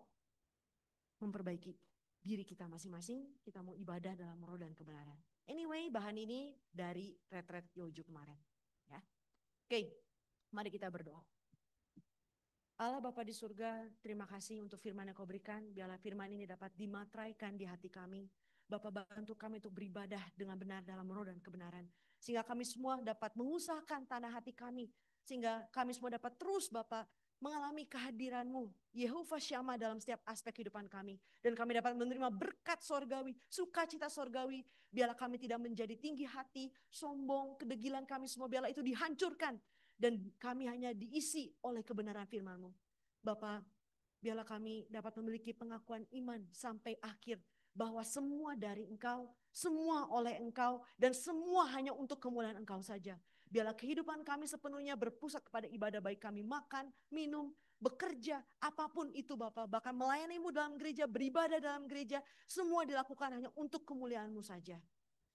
memperbaiki diri kita masing-masing. Kita mau ibadah dalam roh dan kebenaran. Anyway, bahan ini dari retret Yoju kemarin. Ya. Oke, mari kita berdoa. Allah Bapa di surga, terima kasih untuk firman yang kau berikan. Biarlah firman ini dapat dimateraikan di hati kami. Bapa bantu kami untuk beribadah dengan benar dalam roh dan kebenaran. Sehingga kami semua dapat mengusahakan tanah hati kami. Sehingga kami semua dapat terus Bapa mengalami kehadiran-Mu, Yehova Syama dalam setiap aspek kehidupan kami. Dan kami dapat menerima berkat sorgawi, sukacita sorgawi. Biarlah kami tidak menjadi tinggi hati, sombong, kedegilan kami semua. Biarlah itu dihancurkan. Dan kami hanya diisi oleh kebenaran firman-Mu. Bapa, biarlah kami dapat memiliki pengakuan iman sampai akhir. Bahwa semua dari Engkau, semua oleh Engkau, dan semua hanya untuk kemuliaan Engkau saja. Biarlah kehidupan kami sepenuhnya berpusat kepada ibadah baik kami makan, minum, bekerja, apapun itu Bapa. Bahkan melayani-Mu dalam gereja, beribadah dalam gereja, semua dilakukan hanya untuk kemuliaan-Mu saja.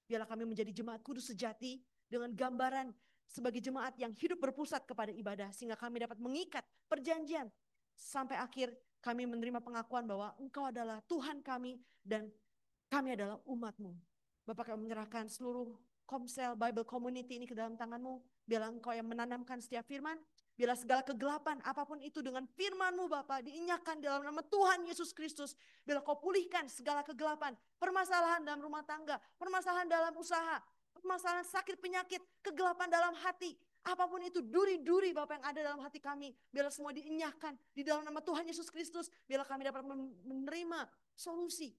Biarlah kami menjadi jemaat kudus sejati dengan gambaran sebagai jemaat yang hidup berpusat kepada ibadah. Sehingga kami dapat mengikat perjanjian sampai akhir kami menerima pengakuan bahwa Engkau adalah Tuhan kami dan kami adalah umat-Mu. Bapak kami menyerahkan seluruh Komsel Bible Community ini ke dalam tangan-Mu. Biarlah Engkau yang menanamkan setiap firman. Biarlah segala kegelapan apapun itu dengan firman-Mu Bapak diinyahkan dalam nama Tuhan Yesus Kristus. Biarlah Kau pulihkan segala kegelapan, permasalahan dalam rumah tangga, permasalahan dalam usaha, permasalahan sakit penyakit, kegelapan dalam hati. Apapun itu duri-duri Bapak yang ada dalam hati kami. Biarlah semua diinyahkan di dalam nama Tuhan Yesus Kristus. Biarlah kami dapat menerima solusi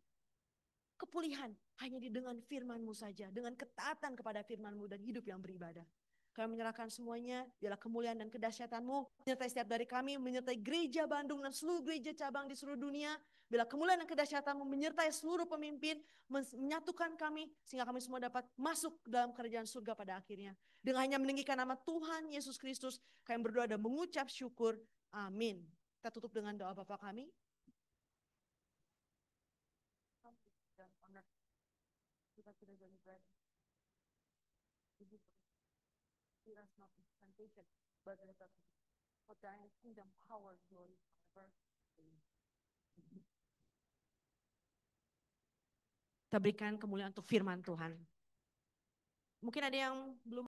kepulihan hanya dengan firman-Mu saja, dengan ketaatan kepada firman-Mu dan hidup yang beribadah. Kami menyerahkan semuanya, biarlah kemuliaan dan kedahsyatan-Mu menyertai setiap dari kami, menyertai gereja Bandung dan seluruh gereja cabang di seluruh dunia. Biarlah kemuliaan dan kedahsyatan-Mu menyertai seluruh pemimpin, menyatukan kami sehingga kami semua dapat masuk dalam kerajaan surga pada akhirnya. Dengan hanya meninggikan nama Tuhan Yesus Kristus, kami berdoa dan mengucap syukur. Amin. Kita tutup dengan doa Bapa kami. Kita sudah jadi berada. Lead us not into temptation, but deliver us from evil. For thine is kingdom, power, glory, forever. Kita berikan kemuliaan untuk firman Tuhan. Mungkin ada yang belum